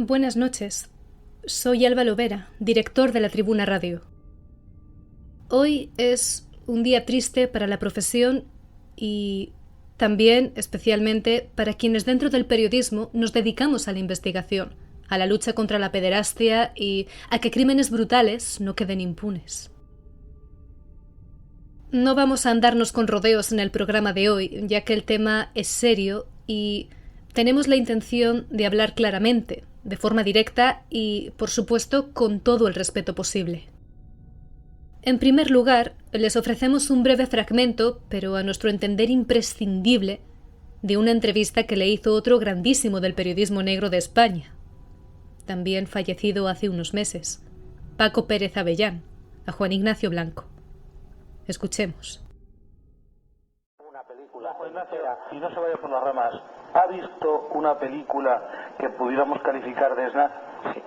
Buenas noches. Soy Alba Lovera, director de La Tribuna Radio. Hoy es un día triste para la profesión y también, especialmente, para quienes dentro del periodismo nos dedicamos a la investigación, a la lucha contra la pederastia y a que crímenes brutales no queden impunes. No vamos a andarnos con rodeos en el programa de hoy, ya que el tema es serio y tenemos la intención de hablar claramente, de forma directa y, por supuesto, con todo el respeto posible. En primer lugar, les ofrecemos un breve fragmento, pero a nuestro entender imprescindible, de una entrevista que le hizo otro grandísimo del periodismo negro de España, también fallecido hace unos meses, Paco Pérez Avellán, a Juan Ignacio Blanco. Escuchemos. Una película Juan Ignacio, y no se vaya por las ramas. ¿Ha visto una película que pudiéramos calificar de snaz? Sí.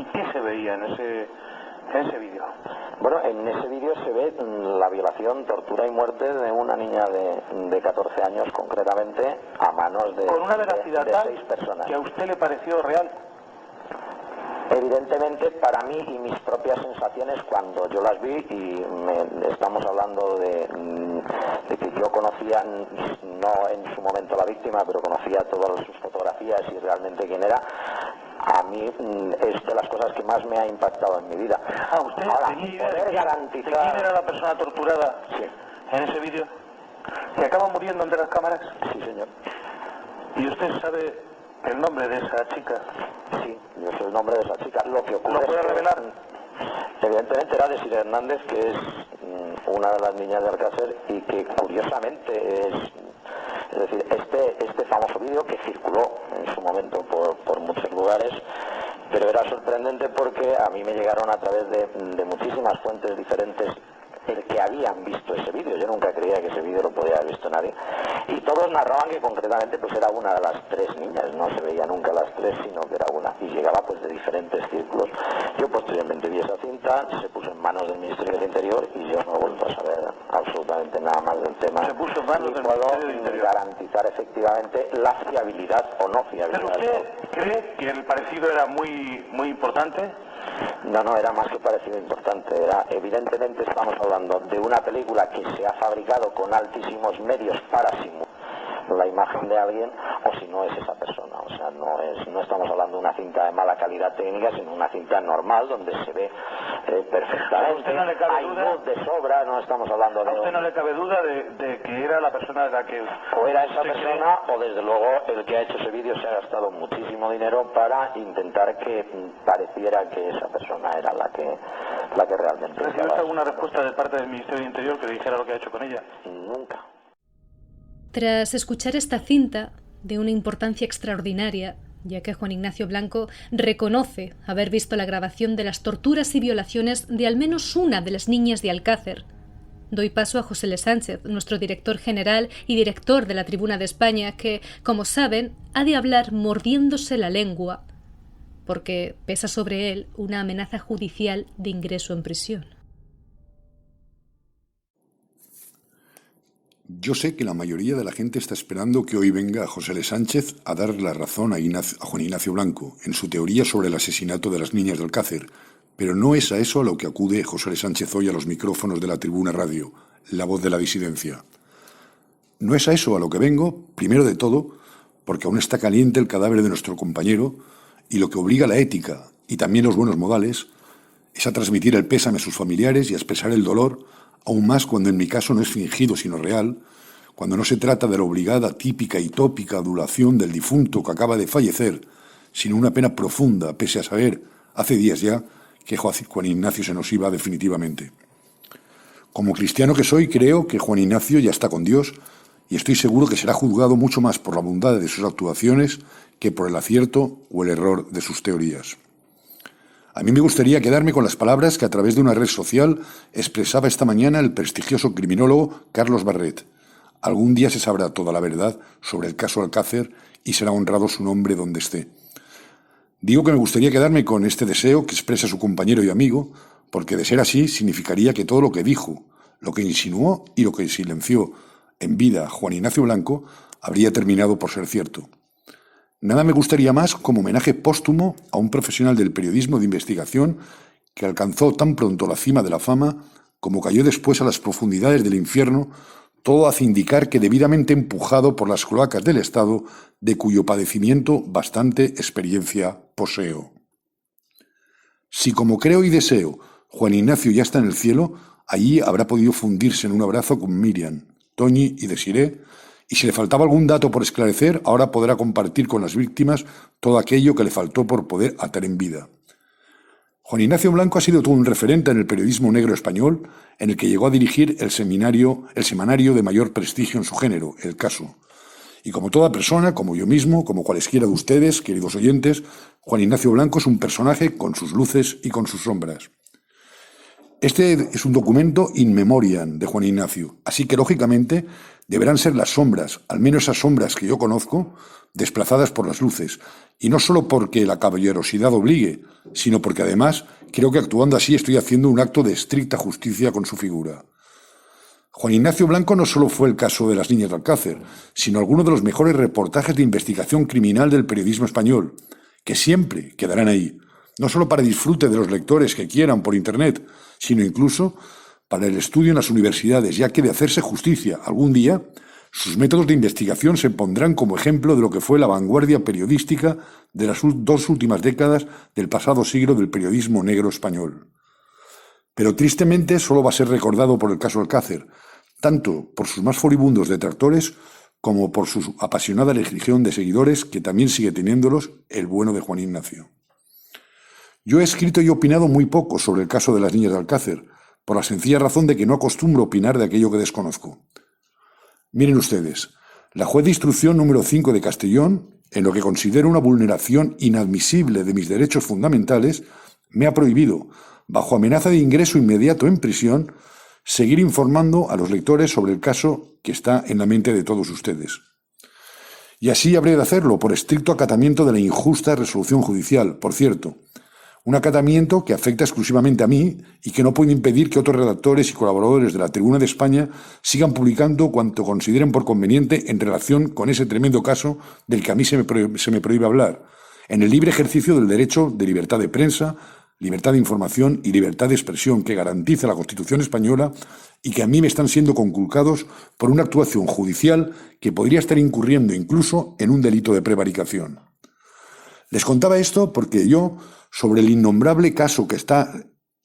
¿Y qué se veía en ese vídeo? Bueno, en ese vídeo se ve la violación, tortura y muerte de una niña de 14 años, concretamente, a manos de, con una veracidad de tal 6 personas. ¿Que a usted le pareció real? Evidentemente, para mí y mis propias sensaciones cuando yo las vi, y estamos hablando de que yo conocía, no en su momento la víctima, pero conocía todas sus fotografías y realmente quién era, a mí es de las cosas que más me ha impactado en mi vida. ¿Usted ahora, tenía idea poder de quién era la persona torturada? Sí. En ese vídeo, que acaba muriendo ante las cámaras. Sí, señor. ¿Y usted sabe el nombre de esa chica? Sí, yo sé el nombre de esa chica. Lo que ocurre ¿Lo puede revelar? Evidentemente era Desiree Hernández, que es una de las niñas de Alcácer y que curiosamente es decir, este famoso vídeo que circuló en su momento por muchos lugares, pero era sorprendente porque a mí me llegaron a través de muchísimas fuentes diferentes el que habían visto ese vídeo. Yo nunca creía que ese vídeo lo podía haber visto nadie. Y todos narraban que concretamente pues era una de las 3 niñas, no se veía nunca las 3, sino que era una, y llegaba pues de diferentes círculos. Yo posteriormente vi esa cinta, se puso en manos del Ministerio del Interior y yo no he vuelto a saber absolutamente nada más del tema. Se puso en manos del Ministerio del Interior. Garantizar efectivamente la fiabilidad o no fiabilidad. ¿Pero usted cree que el parecido era muy importante? No, era más que parecido importante. Evidentemente estamos hablando de una película que se ha fabricado con altísimos medios para simular la imagen de alguien, o si no es esa persona. O sea, no estamos hablando de una cinta de mala calidad técnica, sino una cinta normal donde se ve perfectamente. ¿A usted no le cabe duda? Hay luz de sobra, no estamos hablando de... ¿A usted no le cabe duda de que era la persona de la que... O era esa persona, o desde luego el que ha hecho ese vídeo se ha gastado muchísimo dinero para intentar que pareciera que esa persona era la que realmente... ¿Recibió alguna respuesta de parte del Ministerio del Interior que le dijera lo que ha hecho con ella? Nunca. Tras escuchar esta cinta, de una importancia extraordinaria, ya que Juan Ignacio Blanco reconoce haber visto la grabación de las torturas y violaciones de al menos una de las niñas de Alcácer, doy paso a José L. Sánchez, nuestro director general y director de La Tribuna de España, que, como saben, ha de hablar mordiéndose la lengua, porque pesa sobre él una amenaza judicial de ingreso en prisión. Yo sé que la mayoría de la gente está esperando que hoy venga José L. Sánchez a dar la razón a Juan Ignacio Blanco en su teoría sobre el asesinato de las niñas de Alcácer, pero no es a eso a lo que acude José L. Sánchez hoy a los micrófonos de La Tribuna Radio, la voz de la disidencia. No es a eso a lo que vengo, primero de todo, porque aún está caliente el cadáver de nuestro compañero y lo que obliga la ética y también los buenos modales es a transmitir el pésame a sus familiares y a expresar el dolor, aún más cuando en mi caso no es fingido sino real, cuando no se trata de la obligada, típica y tópica adulación del difunto que acaba de fallecer, sino una pena profunda, pese a saber, hace días ya, que Juan Ignacio se nos iba definitivamente. Como cristiano que soy, creo que Juan Ignacio ya está con Dios y estoy seguro que será juzgado mucho más por la bondad de sus actuaciones que por el acierto o el error de sus teorías. A mí me gustaría quedarme con las palabras que a través de una red social expresaba esta mañana el prestigioso criminólogo Carlos Barret. Algún día se sabrá toda la verdad sobre el caso Alcácer y será honrado su nombre donde esté. Digo que me gustaría quedarme con este deseo que expresa su compañero y amigo, porque de ser así significaría que todo lo que dijo, lo que insinuó y lo que silenció en vida Juan Ignacio Blanco habría terminado por ser cierto. Nada me gustaría más como homenaje póstumo a un profesional del periodismo de investigación que alcanzó tan pronto la cima de la fama como cayó después a las profundidades del infierno, todo hace indicar que debidamente empujado por las cloacas del Estado, de cuyo padecimiento bastante experiencia poseo. Si, como creo y deseo, Juan Ignacio ya está en el cielo, allí habrá podido fundirse en un abrazo con Miriam, Toñi y Desiré, y si le faltaba algún dato por esclarecer, ahora podrá compartir con las víctimas todo aquello que le faltó por poder atar en vida. Juan Ignacio Blanco ha sido todo un referente en el periodismo negro español, en el que llegó a dirigir el semanario de mayor prestigio en su género, El Caso. Y como toda persona, como yo mismo, como cualesquiera de ustedes, queridos oyentes, Juan Ignacio Blanco es un personaje con sus luces y con sus sombras. Este es un documento in memoriam de Juan Ignacio, así que lógicamente deberán ser las sombras, al menos esas sombras que yo conozco, desplazadas por las luces, y no solo porque la caballerosidad obligue, sino porque además creo que actuando así estoy haciendo un acto de estricta justicia con su figura. Juan Ignacio Blanco no solo fue el caso de las niñas de Alcácer, sino alguno de los mejores reportajes de investigación criminal del periodismo español, que siempre quedarán ahí, no solo para disfrute de los lectores que quieran por Internet, sino incluso para el estudio en las universidades, ya que de hacerse justicia algún día, sus métodos de investigación se pondrán como ejemplo de lo que fue la vanguardia periodística de las 2 últimas décadas del pasado siglo del periodismo negro español. Pero tristemente solo va a ser recordado por el caso Alcácer, tanto por sus más furibundos detractores como por su apasionada legión de seguidores, que también sigue teniéndolos el bueno de Juan Ignacio. Yo he escrito y opinado muy poco sobre el caso de las niñas de Alcácer, por la sencilla razón de que no acostumbro opinar de aquello que desconozco. Miren ustedes, la juez de instrucción número 5 de Castellón, en lo que considero una vulneración inadmisible de mis derechos fundamentales, me ha prohibido, bajo amenaza de ingreso inmediato en prisión, seguir informando a los lectores sobre el caso que está en la mente de todos ustedes. Y así habré de hacerlo por estricto acatamiento de la injusta resolución judicial, por cierto, un acatamiento que afecta exclusivamente a mí y que no puede impedir que otros redactores y colaboradores de la Tribuna de España sigan publicando cuanto consideren por conveniente en relación con ese tremendo caso del que a mí se me prohíbe hablar, en el libre ejercicio del derecho de libertad de prensa, libertad de información y libertad de expresión que garantiza la Constitución española y que a mí me están siendo conculcados por una actuación judicial que podría estar incurriendo incluso en un delito de prevaricación. Les contaba esto porque yo, sobre el innombrable caso que está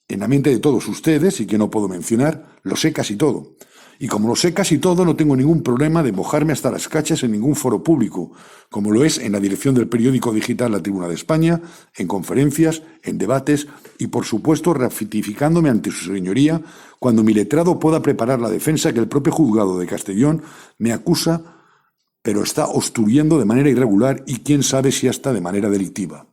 en la mente de todos ustedes y que no puedo mencionar, lo sé casi todo. Y como lo sé casi todo, no tengo ningún problema de mojarme hasta las cachas en ningún foro público, como lo es en la dirección del periódico digital La Tribuna de España, en conferencias, en debates y, por supuesto, ratificándome ante su señoría cuando mi letrado pueda preparar la defensa que el propio juzgado de Castellón me acusa, pero está obstruyendo de manera irregular y quién sabe si hasta de manera delictiva.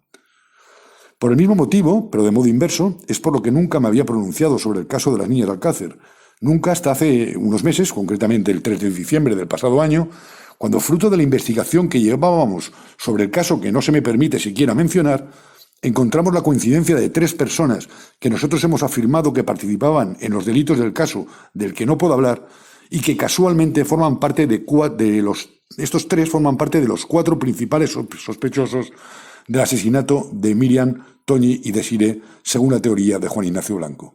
Por el mismo motivo, pero de modo inverso, es por lo que nunca me había pronunciado sobre el caso de las niñas de Alcácer. Nunca hasta hace unos meses, concretamente el 3 de diciembre del pasado año, cuando fruto de la investigación que llevábamos sobre el caso que no se me permite siquiera mencionar, encontramos la coincidencia de 3 personas que nosotros hemos afirmado que participaban en los delitos del caso del que no puedo hablar y que casualmente forman parte estos 3 forman parte de los 4 principales sospechosos del asesinato de Miriam, Toñi y Desiré, según la teoría de Juan Ignacio Blanco.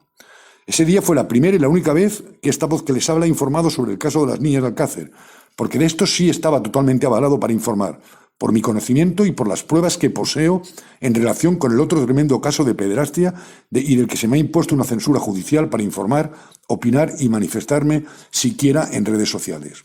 Ese día fue la primera y la única vez que esta voz que les habla ha informado sobre el caso de las niñas de Alcácer, porque de esto sí estaba totalmente avalado para informar, por mi conocimiento y por las pruebas que poseo en relación con el otro tremendo caso de pederastia y del que se me ha impuesto una censura judicial para informar, opinar y manifestarme siquiera en redes sociales.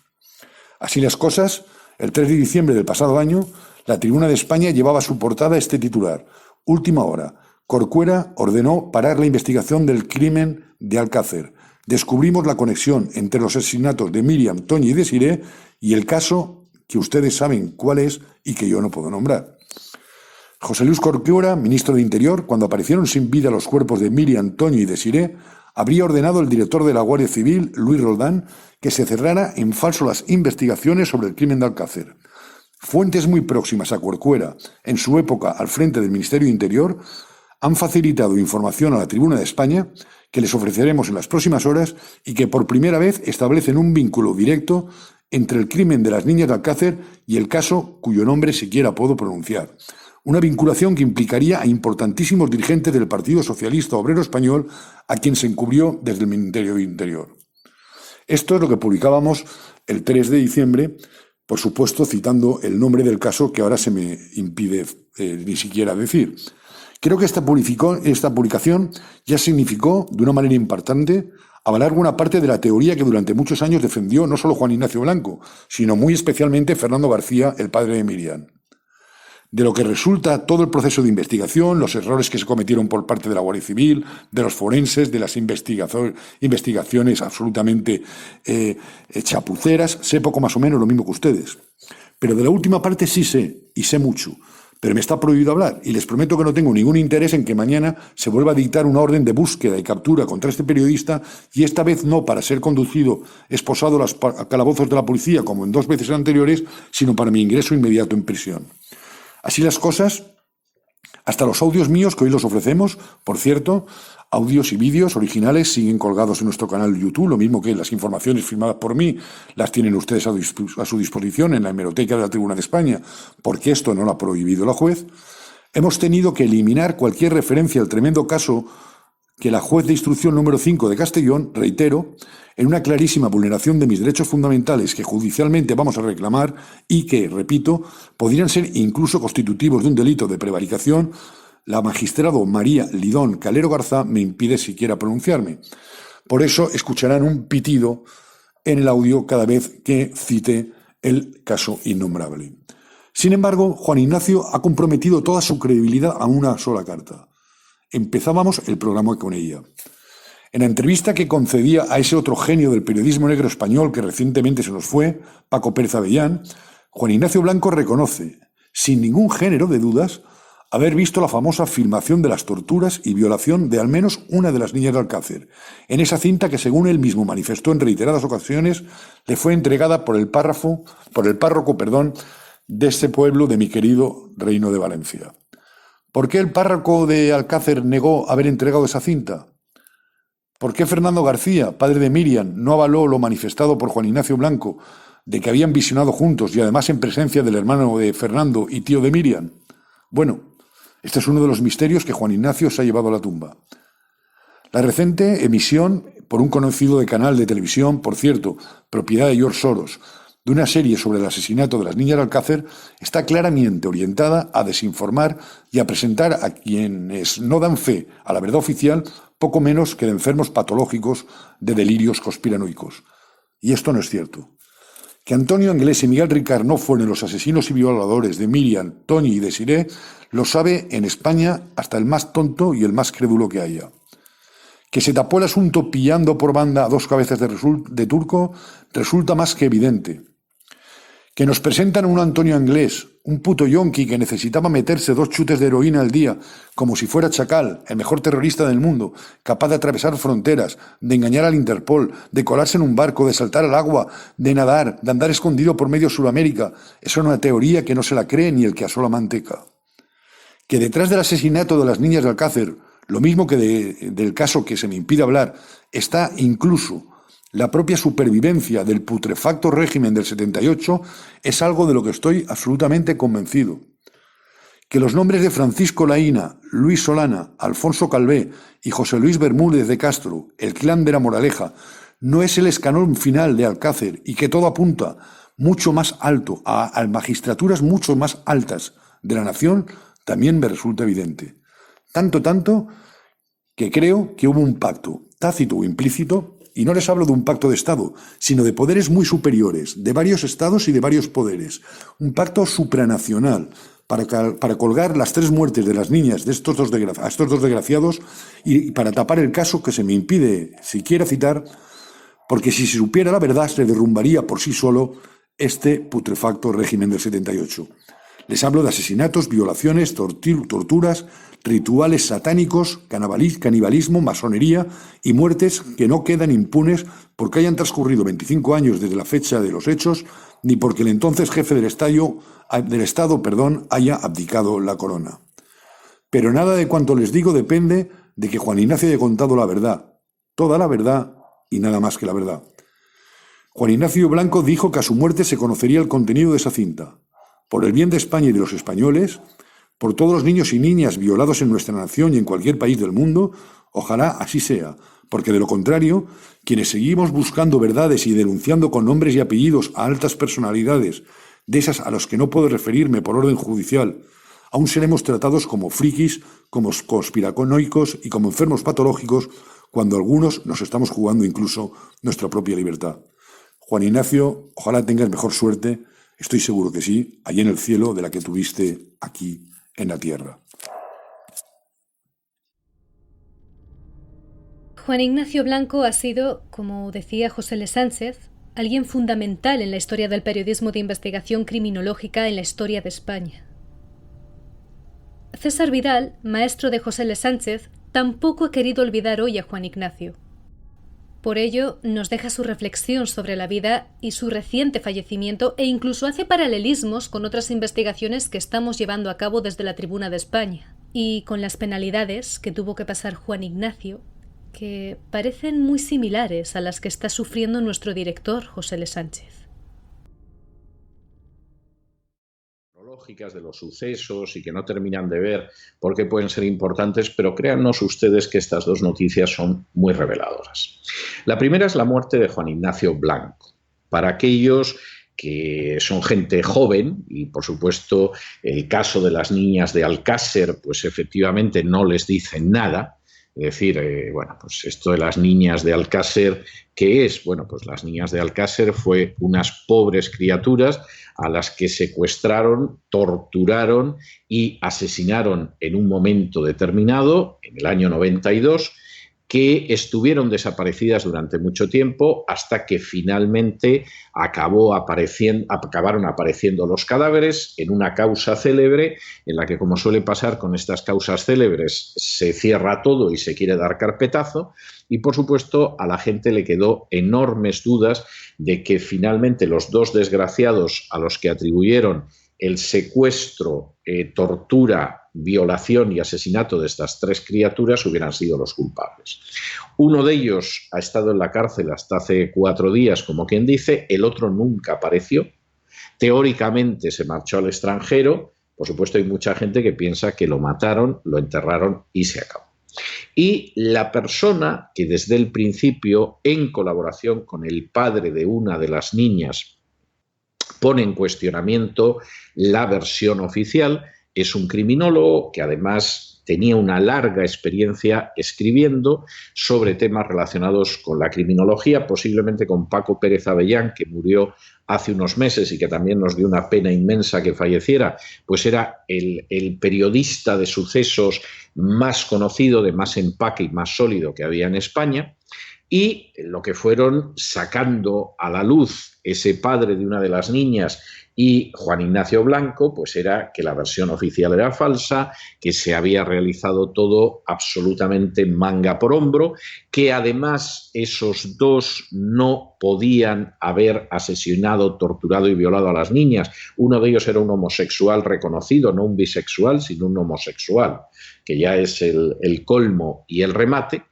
Así las cosas, el 3 de diciembre del pasado año, la Tribuna de España llevaba a su portada este titular: Última hora. Corcuera ordenó parar la investigación del crimen de Alcácer. Descubrimos la conexión entre los asesinatos de Miriam, Toñi y Desiré y el caso que ustedes saben cuál es y que yo no puedo nombrar. José Luis Corcuera, ministro de Interior, cuando aparecieron sin vida los cuerpos de Miriam, Toñi y Desiré, habría ordenado al director de la Guardia Civil, Luis Roldán, que se cerrara en falso las investigaciones sobre el crimen de Alcácer. Fuentes muy próximas a Corcuera, en su época al frente del Ministerio de Interior, han facilitado información a la Tribuna de España que les ofreceremos en las próximas horas y que por primera vez establecen un vínculo directo entre el crimen de las niñas de Alcácer y el caso cuyo nombre siquiera puedo pronunciar. Una vinculación que implicaría a importantísimos dirigentes del Partido Socialista Obrero Español, a quien se encubrió desde el Ministerio de Interior. Esto es lo que publicábamos el 3 de diciembre, por supuesto citando el nombre del caso que ahora se me impide ni siquiera decir. Creo que esta publicación ya significó, de una manera importante, avalar buena parte de la teoría que durante muchos años defendió no solo Juan Ignacio Blanco, sino muy especialmente Fernando García, el padre de Miriam. De lo que resulta todo el proceso de investigación, los errores que se cometieron por parte de la Guardia Civil, de los forenses, de las investigaciones absolutamente chapuceras, sé poco más o menos lo mismo que ustedes. Pero de la última parte sí sé, y sé mucho, pero me está prohibido hablar, y les prometo que no tengo ningún interés en que mañana se vuelva a dictar una orden de búsqueda y captura contra este periodista, y esta vez no para ser conducido, esposado a los calabozos de la policía, como en 2 veces anteriores, sino para mi ingreso inmediato en prisión. Así las cosas, hasta los audios míos que hoy los ofrecemos, por cierto, audios y vídeos originales siguen colgados en nuestro canal de YouTube, lo mismo que las informaciones firmadas por mí las tienen ustedes a su disposición en la hemeroteca de la Tribuna de España, porque esto no lo ha prohibido la juez. Hemos tenido que eliminar cualquier referencia al tremendo caso que la juez de instrucción número 5 de Castellón, reitero, en una clarísima vulneración de mis derechos fundamentales que judicialmente vamos a reclamar y que, repito, podrían ser incluso constitutivos de un delito de prevaricación, la magistrado María Lidón Calero Garza me impide siquiera pronunciarme. Por eso escucharán un pitido en el audio cada vez que cite el caso innombrable. Sin embargo, Juan Ignacio ha comprometido toda su credibilidad a una sola carta. Empezábamos el programa con ella. En la entrevista que concedía a ese otro genio del periodismo negro español que recientemente se nos fue, Paco Pérez Avellán, Juan Ignacio Blanco reconoce, sin ningún género de dudas, haber visto la famosa filmación de las torturas y violación de al menos una de las niñas de Alcácer, en esa cinta que, según él mismo manifestó en reiteradas ocasiones, le fue entregada por el párroco, de ese pueblo de mi querido Reino de Valencia. ¿Por qué el párroco de Alcácer negó haber entregado esa cinta? ¿Por qué Fernando García, padre de Miriam, no avaló lo manifestado por Juan Ignacio Blanco de que habían visionado juntos y además en presencia del hermano de Fernando y tío de Miriam? Bueno, este es uno de los misterios que Juan Ignacio se ha llevado a la tumba. La reciente emisión por un conocido de canal de televisión, por cierto, propiedad de George Soros, de una serie sobre el asesinato de las niñas de Alcácer, está claramente orientada a desinformar y a presentar a quienes no dan fe a la verdad oficial poco menos que de enfermos patológicos de delirios conspiranoicos. Y esto no es cierto. Que Antonio Anglés y Miguel Ricard no fueron los asesinos y violadores de Miriam, Toñi y Desiré, lo sabe en España hasta el más tonto y el más crédulo que haya. Que se tapó el asunto pillando por banda a 2 cabezas de turco resulta más que evidente. Que nos presentan a un Antonio Anglés, un puto yonki que necesitaba meterse 2 chutes de heroína al día, como si fuera Chacal, el mejor terrorista del mundo, capaz de atravesar fronteras, de engañar al Interpol, de colarse en un barco, de saltar al agua, de nadar, de andar escondido por medio Sudamérica. Es una teoría que no se la cree ni el que asó la manteca. Que detrás del asesinato de las niñas de Alcácer, lo mismo que del caso que se me impide hablar, está incluso la propia supervivencia del putrefacto régimen del 78, es algo de lo que estoy absolutamente convencido. Que los nombres de Francisco Laína, Luis Solana, Alfonso Calvé y José Luis Bermúdez de Castro, el clan de la Moraleja, no es el escalón final de Alcácer y que todo apunta mucho más alto a magistraturas mucho más altas de la nación, también me resulta evidente. Tanto que creo que hubo un pacto, tácito o implícito, y no les hablo de un pacto de Estado, sino de poderes muy superiores, de varios estados y de varios poderes. Un pacto supranacional para colgar las 3 muertes de las niñas de estos dos desgraciados y para tapar el caso que se me impide siquiera citar, porque si se supiera la verdad se derrumbaría por sí solo este putrefacto régimen del 78. Les hablo de asesinatos, violaciones, torturas, rituales satánicos, canibalismo, masonería y muertes que no quedan impunes porque hayan transcurrido 25 años desde la fecha de los hechos, ni porque el entonces jefe del Estado haya abdicado la corona. Pero nada de cuanto les digo depende de que Juan Ignacio haya contado la verdad, toda la verdad y nada más que la verdad. Juan Ignacio Blanco dijo que a su muerte se conocería el contenido de esa cinta. Por el bien de España y de los españoles, por todos los niños y niñas violados en nuestra nación y en cualquier país del mundo, ojalá así sea, porque de lo contrario, quienes seguimos buscando verdades y denunciando con nombres y apellidos a altas personalidades, de esas a los que no puedo referirme por orden judicial, aún seremos tratados como frikis, como conspiranoicos y como enfermos patológicos, cuando algunos nos estamos jugando incluso nuestra propia libertad. Juan Ignacio, ojalá tengas mejor suerte, estoy seguro que sí, allí en el cielo de la que tuviste aquí en la tierra. Juan Ignacio Blanco ha sido, como decía José L. Sánchez, alguien fundamental en la historia del periodismo de investigación criminológica en la historia de España. César Vidal, maestro de José L. Sánchez, tampoco ha querido olvidar hoy a Juan Ignacio. Por ello, nos deja su reflexión sobre la vida y su reciente fallecimiento e incluso hace paralelismos con otras investigaciones que estamos llevando a cabo desde la Tribuna de España y con las penalidades que tuvo que pasar Juan Ignacio, que parecen muy similares a las que está sufriendo nuestro director José L. Sánchez. De los sucesos y que no terminan de ver por qué pueden ser importantes, pero créannos ustedes que estas dos noticias son muy reveladoras. La primera es la muerte de Juan Ignacio Blanco. Para aquellos que son gente joven, y por supuesto el caso de las niñas de Alcácer, pues efectivamente no les dicen nada. Es decir, bueno, pues esto de las niñas de Alcácer, ¿qué es? Bueno, pues las niñas de Alcácer fue unas pobres criaturas a las que secuestraron, torturaron y asesinaron en un momento determinado, en el año 92, que estuvieron desaparecidas durante mucho tiempo hasta que finalmente acabaron apareciendo los cadáveres en una causa célebre en la que, como suele pasar con estas causas célebres, se cierra todo y se quiere dar carpetazo y, por supuesto, a la gente le quedó enormes dudas de que finalmente los dos desgraciados a los que atribuyeron el secuestro, tortura, violación y asesinato de estas tres criaturas hubieran sido los culpables. Uno de ellos ha estado en la cárcel hasta hace 4 días, como quien dice, el otro nunca apareció. Teóricamente se marchó al extranjero. Por supuesto, hay mucha gente que piensa que lo mataron, lo enterraron y se acabó. Y la persona que desde el principio, en colaboración con el padre de una de las niñas, pone en cuestionamiento la versión oficial, es un criminólogo que además tenía una larga experiencia escribiendo sobre temas relacionados con la criminología, posiblemente con Paco Pérez Avellán, que murió hace unos meses y que también nos dio una pena inmensa que falleciera, pues era el periodista de sucesos más conocido, de más empaque y más sólido que había en España. Y lo que fueron sacando a la luz ese padre de una de las niñas y Juan Ignacio Blanco, pues era que la versión oficial era falsa, que se había realizado todo absolutamente manga por hombro, que además esos dos no podían haber asesinado, torturado y violado a las niñas. Uno de ellos era un homosexual reconocido, no un bisexual, sino un homosexual, que ya es el colmo y el remate,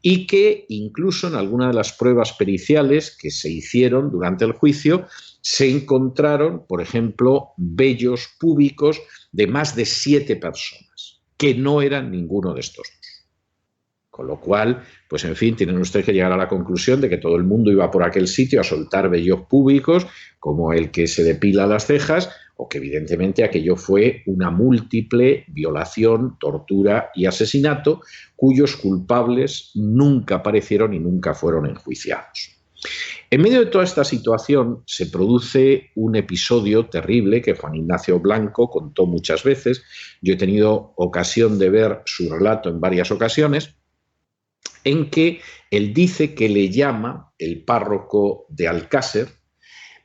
y que incluso en alguna de las pruebas periciales que se hicieron durante el juicio se encontraron, por ejemplo, vellos púbicos de más de 7 personas, que no eran ninguno de estos dos. Con lo cual, pues en fin, tienen ustedes que llegar a la conclusión de que todo el mundo iba por aquel sitio a soltar vellos púbicos, como el que se depila las cejas, o que evidentemente aquello fue una múltiple violación, tortura y asesinato, cuyos culpables nunca aparecieron y nunca fueron enjuiciados. En medio de toda esta situación se produce un episodio terrible que Juan Ignacio Blanco contó muchas veces. Yo he tenido ocasión de ver su relato en varias ocasiones, en que él dice que le llama el párroco de Alcácer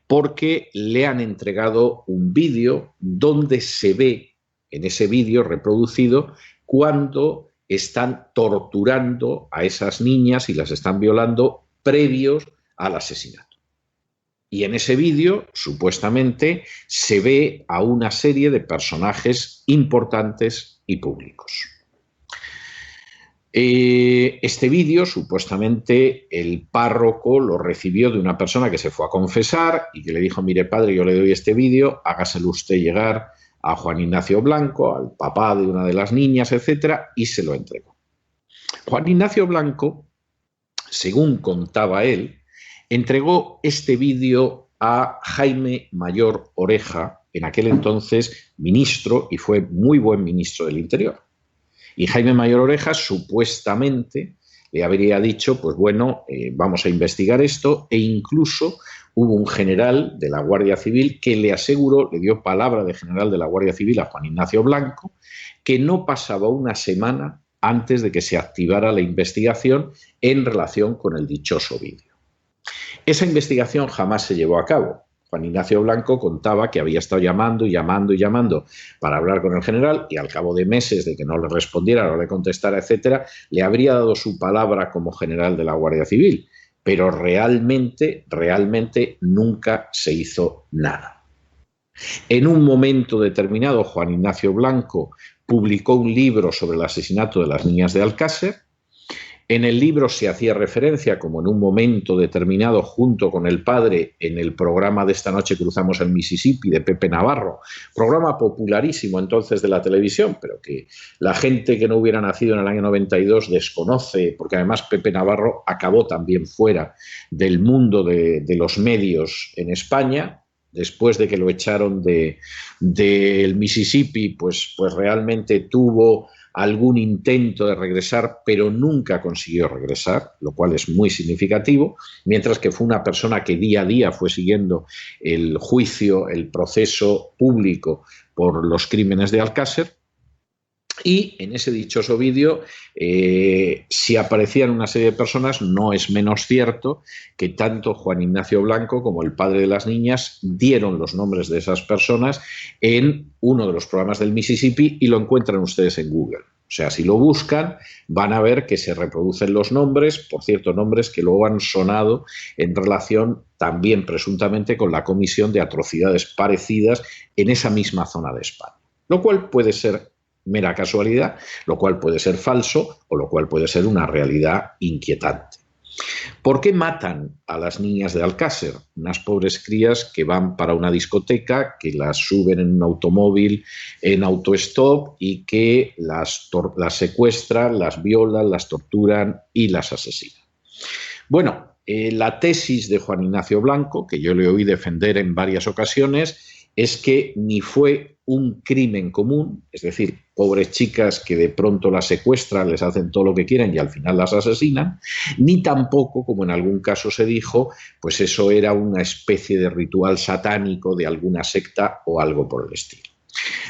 porque le han entregado un vídeo donde se ve, en ese vídeo reproducido, cuando están torturando a esas niñas y las están violando previos al asesinato. Y en ese vídeo, supuestamente, se ve a una serie de personajes importantes y públicos. Este vídeo, supuestamente, el párroco lo recibió de una persona que se fue a confesar y que le dijo: mire, padre, yo le doy este vídeo, hágaselo usted llegar a Juan Ignacio Blanco, al papá de una de las niñas, etcétera, y se lo entregó. Juan Ignacio Blanco, según contaba él, entregó este vídeo a Jaime Mayor Oreja, en aquel entonces ministro, y fue muy buen ministro del Interior. Y Jaime Mayor Oreja supuestamente le habría dicho, pues bueno, vamos a investigar esto, e incluso hubo un general de la Guardia Civil que le aseguró, le dio palabra de general de la Guardia Civil a Juan Ignacio Blanco, que no pasaba una semana antes de que se activara la investigación en relación con el dichoso vídeo. Esa investigación jamás se llevó a cabo. Juan Ignacio Blanco contaba que había estado llamando para hablar con el general, y al cabo de meses de que no le respondiera, no le contestara, etcétera, le habría dado su palabra como general de la Guardia Civil, pero realmente nunca se hizo nada. En un momento determinado, Juan Ignacio Blanco publicó un libro sobre el asesinato de las niñas de Alcácer. En el libro se hacía referencia, como en un momento determinado, junto con el padre, en el programa de Esta noche cruzamos el Mississippi, de Pepe Navarro, programa popularísimo entonces de la televisión, pero que la gente que no hubiera nacido en el año 92 desconoce, porque además Pepe Navarro acabó también fuera del mundo de los medios en España. Después de que lo echaron del Mississippi, pues realmente tuvo algún intento de regresar, pero nunca consiguió regresar, lo cual es muy significativo, mientras que fue una persona que día a día fue siguiendo el juicio, el proceso público por los crímenes de Alcácer. Y en ese dichoso vídeo, si aparecían una serie de personas, no es menos cierto que tanto Juan Ignacio Blanco como el padre de las niñas dieron los nombres de esas personas en uno de los programas del Mississippi, y lo encuentran ustedes en Google. O sea, si lo buscan, van a ver que se reproducen los nombres, por cierto, nombres que luego han sonado en relación también presuntamente con la comisión de atrocidades parecidas en esa misma zona de España. Lo cual puede ser mera casualidad, lo cual puede ser falso, o lo cual puede ser una realidad inquietante. ¿Por qué matan a las niñas de Alcácer? Unas pobres crías que van para una discoteca, que las suben en un automóvil en autostop y que las secuestran, las violan, las torturan y las asesinan. Bueno, la tesis de Juan Ignacio Blanco, que yo le oí defender en varias ocasiones, es que ni fue un crimen común, es decir, pobres chicas que de pronto las secuestran, les hacen todo lo que quieren y al final las asesinan, ni tampoco, como en algún caso se dijo, pues eso era una especie de ritual satánico de alguna secta o algo por el estilo.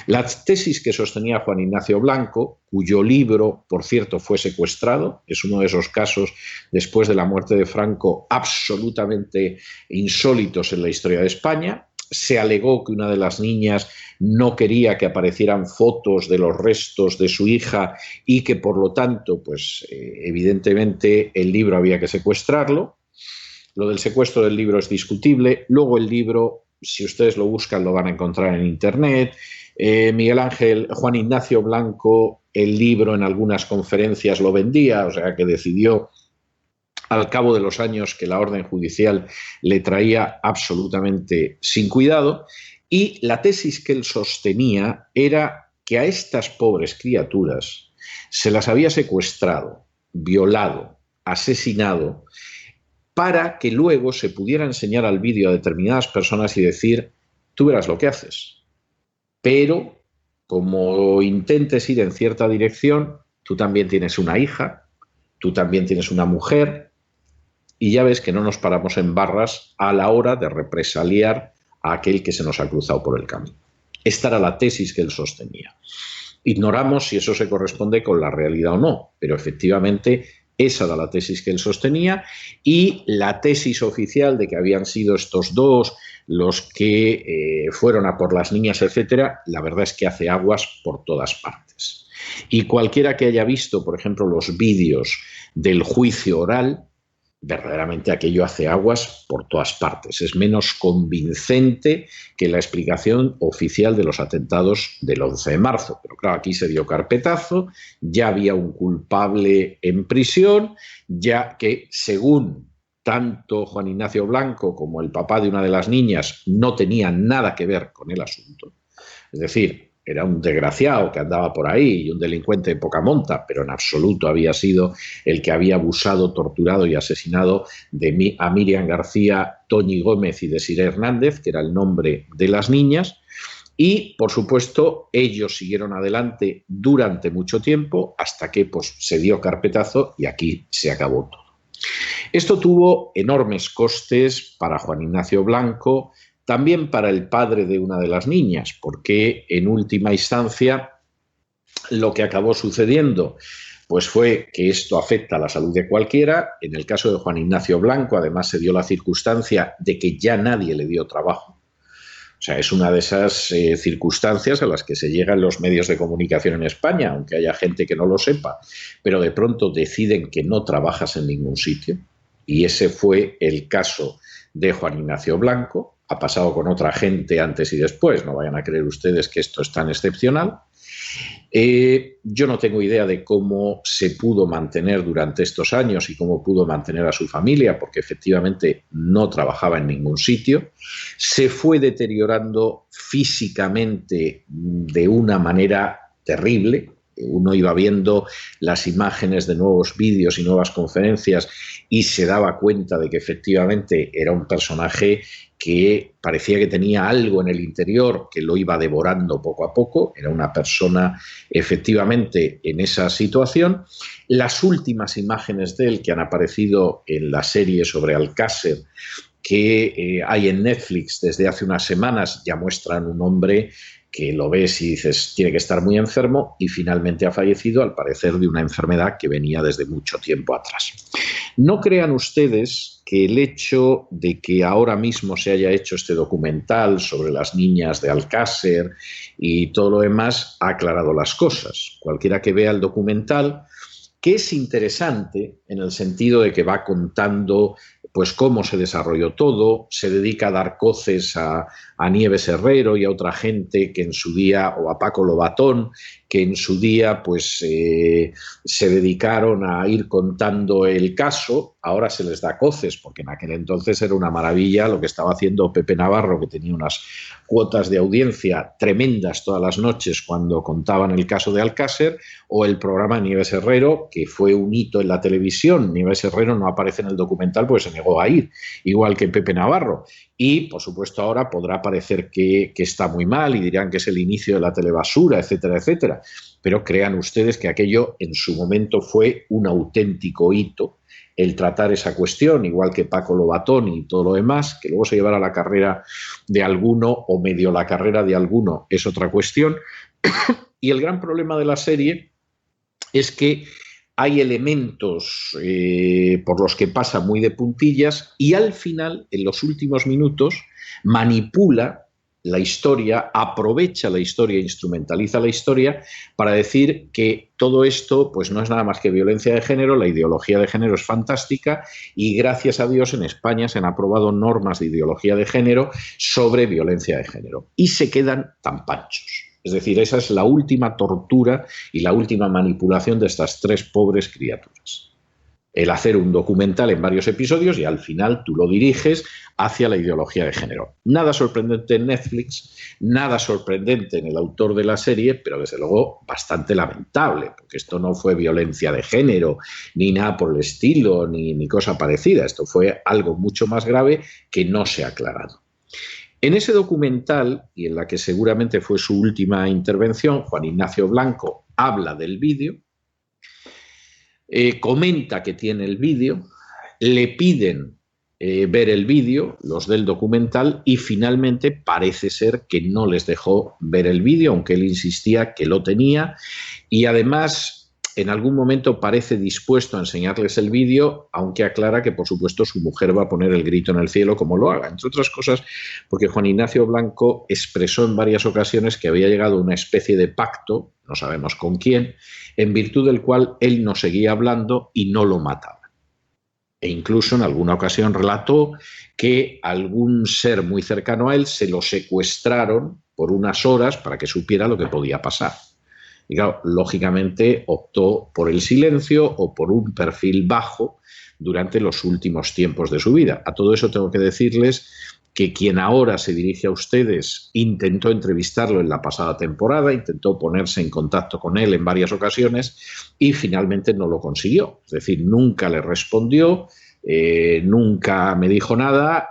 La tesis que sostenía Juan Ignacio Blanco, cuyo libro, por cierto, fue secuestrado, es uno de esos casos, después de la muerte de Franco, absolutamente insólitos en la historia de España. Se alegó que una de las niñas no quería que aparecieran fotos de los restos de su hija y que, por lo tanto, pues evidentemente el libro había que secuestrarlo. Lo del secuestro del libro es discutible. Luego el libro, si ustedes lo buscan, lo van a encontrar en Internet. Juan Ignacio Blanco, el libro en algunas conferencias lo vendía, o sea que decidió al cabo de los años que la orden judicial le traía absolutamente sin cuidado, y la tesis que él sostenía era que a estas pobres criaturas se las había secuestrado, violado, asesinado, para que luego se pudiera enseñar al vídeo a determinadas personas y decir: tú verás lo que haces, pero como intentes ir en cierta dirección, tú también tienes una hija, tú también tienes una mujer, y ya ves que no nos paramos en barras a la hora de represaliar a aquel que se nos ha cruzado por el camino. Esta era la tesis que él sostenía. Ignoramos si eso se corresponde con la realidad o no, pero efectivamente esa era la tesis que él sostenía, y la tesis oficial de que habían sido estos dos los que fueron a por las niñas, etcétera, la verdad es que hace aguas por todas partes. Y cualquiera que haya visto, por ejemplo, los vídeos del juicio oral, verdaderamente aquello hace aguas por todas partes. Es menos convincente que la explicación oficial de los atentados del 11 de marzo. Pero claro, aquí se dio carpetazo, ya había un culpable en prisión, ya que según tanto Juan Ignacio Blanco como el papá de una de las niñas no tenían nada que ver con el asunto. Es decir, era un desgraciado que andaba por ahí y un delincuente de poca monta, pero en absoluto había sido el que había abusado, torturado y asesinado a Miriam García, Toñi Gómez y Desiree Hernández, que era el nombre de las niñas. Y, por supuesto, ellos siguieron adelante durante mucho tiempo hasta que pues, se dio carpetazo y aquí se acabó todo. Esto tuvo enormes costes para Juan Ignacio Blanco, también para el padre de una de las niñas, porque en última instancia lo que acabó sucediendo pues fue que esto afecta a la salud de cualquiera. En el caso de Juan Ignacio Blanco, además, se dio la circunstancia de que ya nadie le dio trabajo. O sea, es una de esas circunstancias a las que se llega en los medios de comunicación en España, aunque haya gente que no lo sepa, pero de pronto deciden que no trabajas en ningún sitio. Y ese fue el caso de Juan Ignacio Blanco. Ha pasado con otra gente antes y después, no vayan a creer ustedes que esto es tan excepcional. Yo no tengo idea de cómo se pudo mantener durante estos años y cómo pudo mantener a su familia, porque efectivamente no trabajaba en ningún sitio. Se fue deteriorando físicamente de una manera terrible. Uno iba viendo las imágenes de nuevos vídeos y nuevas conferencias y se daba cuenta de que efectivamente era un personaje que parecía que tenía algo en el interior que lo iba devorando poco a poco. Era una persona efectivamente en esa situación. Las últimas imágenes de él que han aparecido en la serie sobre Alcácer que hay en Netflix desde hace unas semanas ya muestran un hombre que lo ves y dices, tiene que estar muy enfermo, y finalmente ha fallecido, al parecer, de una enfermedad que venía desde mucho tiempo atrás. No crean ustedes que el hecho de que ahora mismo se haya hecho este documental sobre las niñas de Alcácer y todo lo demás ha aclarado las cosas. Cualquiera que vea el documental, que es interesante en el sentido de que va contando pues cómo se desarrolló todo, se dedica a dar coces a Nieves Herrero y a otra gente que en su día, o a Paco Lobatón, que en su día pues se dedicaron a ir contando el caso. Ahora se les da coces, porque en aquel entonces era una maravilla lo que estaba haciendo Pepe Navarro, que tenía unas cuotas de audiencia tremendas todas las noches cuando contaban el caso de Alcácer, o el programa Nieves Herrero, que fue un hito en la televisión. Nieves Herrero no aparece en el documental pues se negó a ir, igual que Pepe Navarro. Y, por supuesto, ahora podrá parecer que está muy mal y dirán que es el inicio de la telebasura, etcétera, etcétera. Pero crean ustedes que aquello en su momento fue un auténtico hito, el tratar esa cuestión, igual que Paco Lobatón y todo lo demás. Que luego se llevara la carrera de alguno o medio la carrera de alguno es otra cuestión. Y el gran problema de la serie es que hay elementos por los que pasa muy de puntillas y al final, en los últimos minutos, manipula la historia, aprovecha la historia, instrumentaliza la historia para decir que todo esto pues no es nada más que violencia de género, la ideología de género es fantástica y gracias a Dios en España se han aprobado normas de ideología de género sobre violencia de género y se quedan tan panchos. Es decir, esa es la última tortura y la última manipulación de estas tres pobres criaturas. El hacer un documental en varios episodios y al final tú lo diriges hacia la ideología de género. Nada sorprendente en Netflix, nada sorprendente en el autor de la serie, pero desde luego bastante lamentable, porque esto no fue violencia de género, ni nada por el estilo, ni cosa parecida. Esto fue algo mucho más grave que no se ha aclarado. En ese documental, y en la que seguramente fue su última intervención, Juan Ignacio Blanco habla del vídeo, comenta que tiene el vídeo, le piden ver el vídeo, los del documental, y finalmente parece ser que no les dejó ver el vídeo, aunque él insistía que lo tenía, y además en algún momento parece dispuesto a enseñarles el vídeo, aunque aclara que por supuesto su mujer va a poner el grito en el cielo como lo haga, entre otras cosas porque Juan Ignacio Blanco expresó en varias ocasiones que había llegado a una especie de pacto, no sabemos con quién, en virtud del cual él no seguía hablando y no lo mataba. e incluso en alguna ocasión relató que algún ser muy cercano a él se lo secuestraron por unas horas para que supiera lo que podía pasar. Y claro, lógicamente optó por el silencio o por un perfil bajo durante los últimos tiempos de su vida. A todo eso tengo que decirles que quien ahora se dirige a ustedes intentó entrevistarlo en la pasada temporada, intentó ponerse en contacto con él en varias ocasiones y finalmente no lo consiguió. Es decir, nunca le respondió, nunca me dijo nada.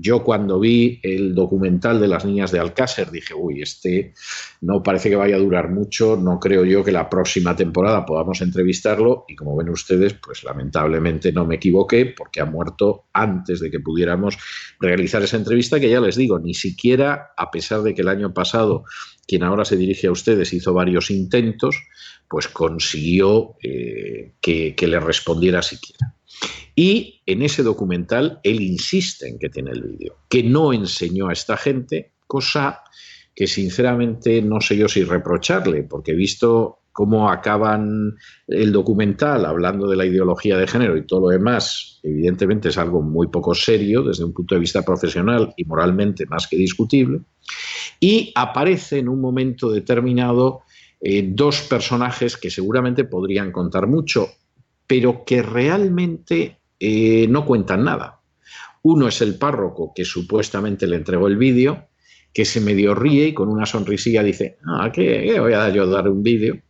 Yo cuando vi el documental de las niñas de Alcácer dije, uy, este no parece que vaya a durar mucho, no creo yo que la próxima temporada podamos entrevistarlo, y como ven ustedes, pues lamentablemente no me equivoqué, porque ha muerto antes de que pudiéramos realizar esa entrevista, que ya les digo, ni siquiera, a pesar de que el año pasado quien ahora se dirige a ustedes hizo varios intentos, pues consiguió que le respondiera siquiera. Y en ese documental él insiste en que tiene el vídeo, que no enseñó a esta gente, cosa que sinceramente no sé yo si reprocharle, porque he visto cómo acaban el documental hablando de la ideología de género y todo lo demás, evidentemente es algo muy poco serio desde un punto de vista profesional y moralmente más que discutible, y aparece en un momento determinado dos personajes que seguramente podrían contar mucho, pero que realmente no cuentan nada. Uno es el párroco que supuestamente le entregó el vídeo, que se medio ríe y con una sonrisilla dice, ¿qué voy a yo dar un vídeo?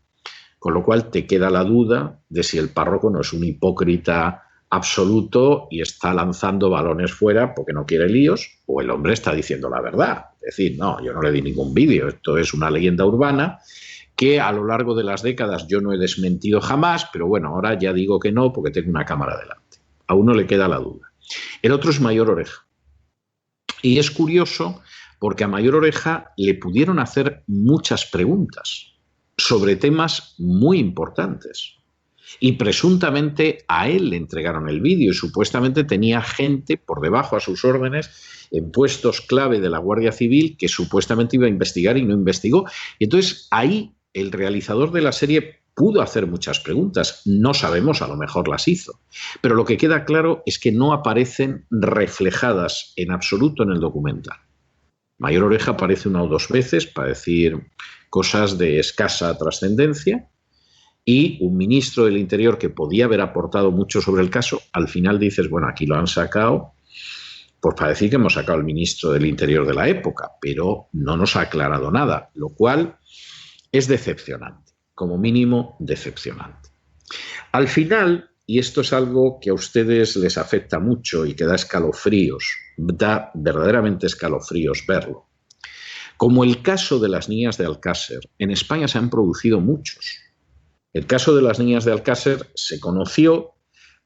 Con lo cual te queda la duda de si el párroco no es un hipócrita absoluto y está lanzando balones fuera porque no quiere líos, o el hombre está diciendo la verdad. Es decir, no, yo no le di ningún vídeo, esto es una leyenda urbana que a lo largo de las décadas yo no he desmentido jamás, pero bueno, ahora ya digo que no porque tengo una cámara delante. A uno le queda la duda. El otro es Mayor Oreja. Y es curioso porque a Mayor Oreja le pudieron hacer muchas preguntas sobre temas muy importantes. Y presuntamente a él le entregaron el vídeo y supuestamente tenía gente por debajo a sus órdenes en puestos clave de la Guardia Civil que supuestamente iba a investigar y no investigó. Y entonces ahí el realizador de la serie pudo hacer muchas preguntas, no sabemos, a lo mejor las hizo, pero lo que queda claro es que no aparecen reflejadas en absoluto en el documental. Mayor Oreja aparece una o dos veces para decir cosas de escasa trascendencia y un ministro del Interior que podía haber aportado mucho sobre el caso, al final dices, bueno, aquí lo han sacado, pues para decir que hemos sacado al ministro del Interior de la época, pero no nos ha aclarado nada, lo cual es decepcionante. Como mínimo, decepcionante. Al final, y esto es algo que a ustedes les afecta mucho y que da escalofríos, da verdaderamente escalofríos verlo. Como el caso de las niñas de Alcácer, en España se han producido muchos. El caso de las niñas de Alcácer se conoció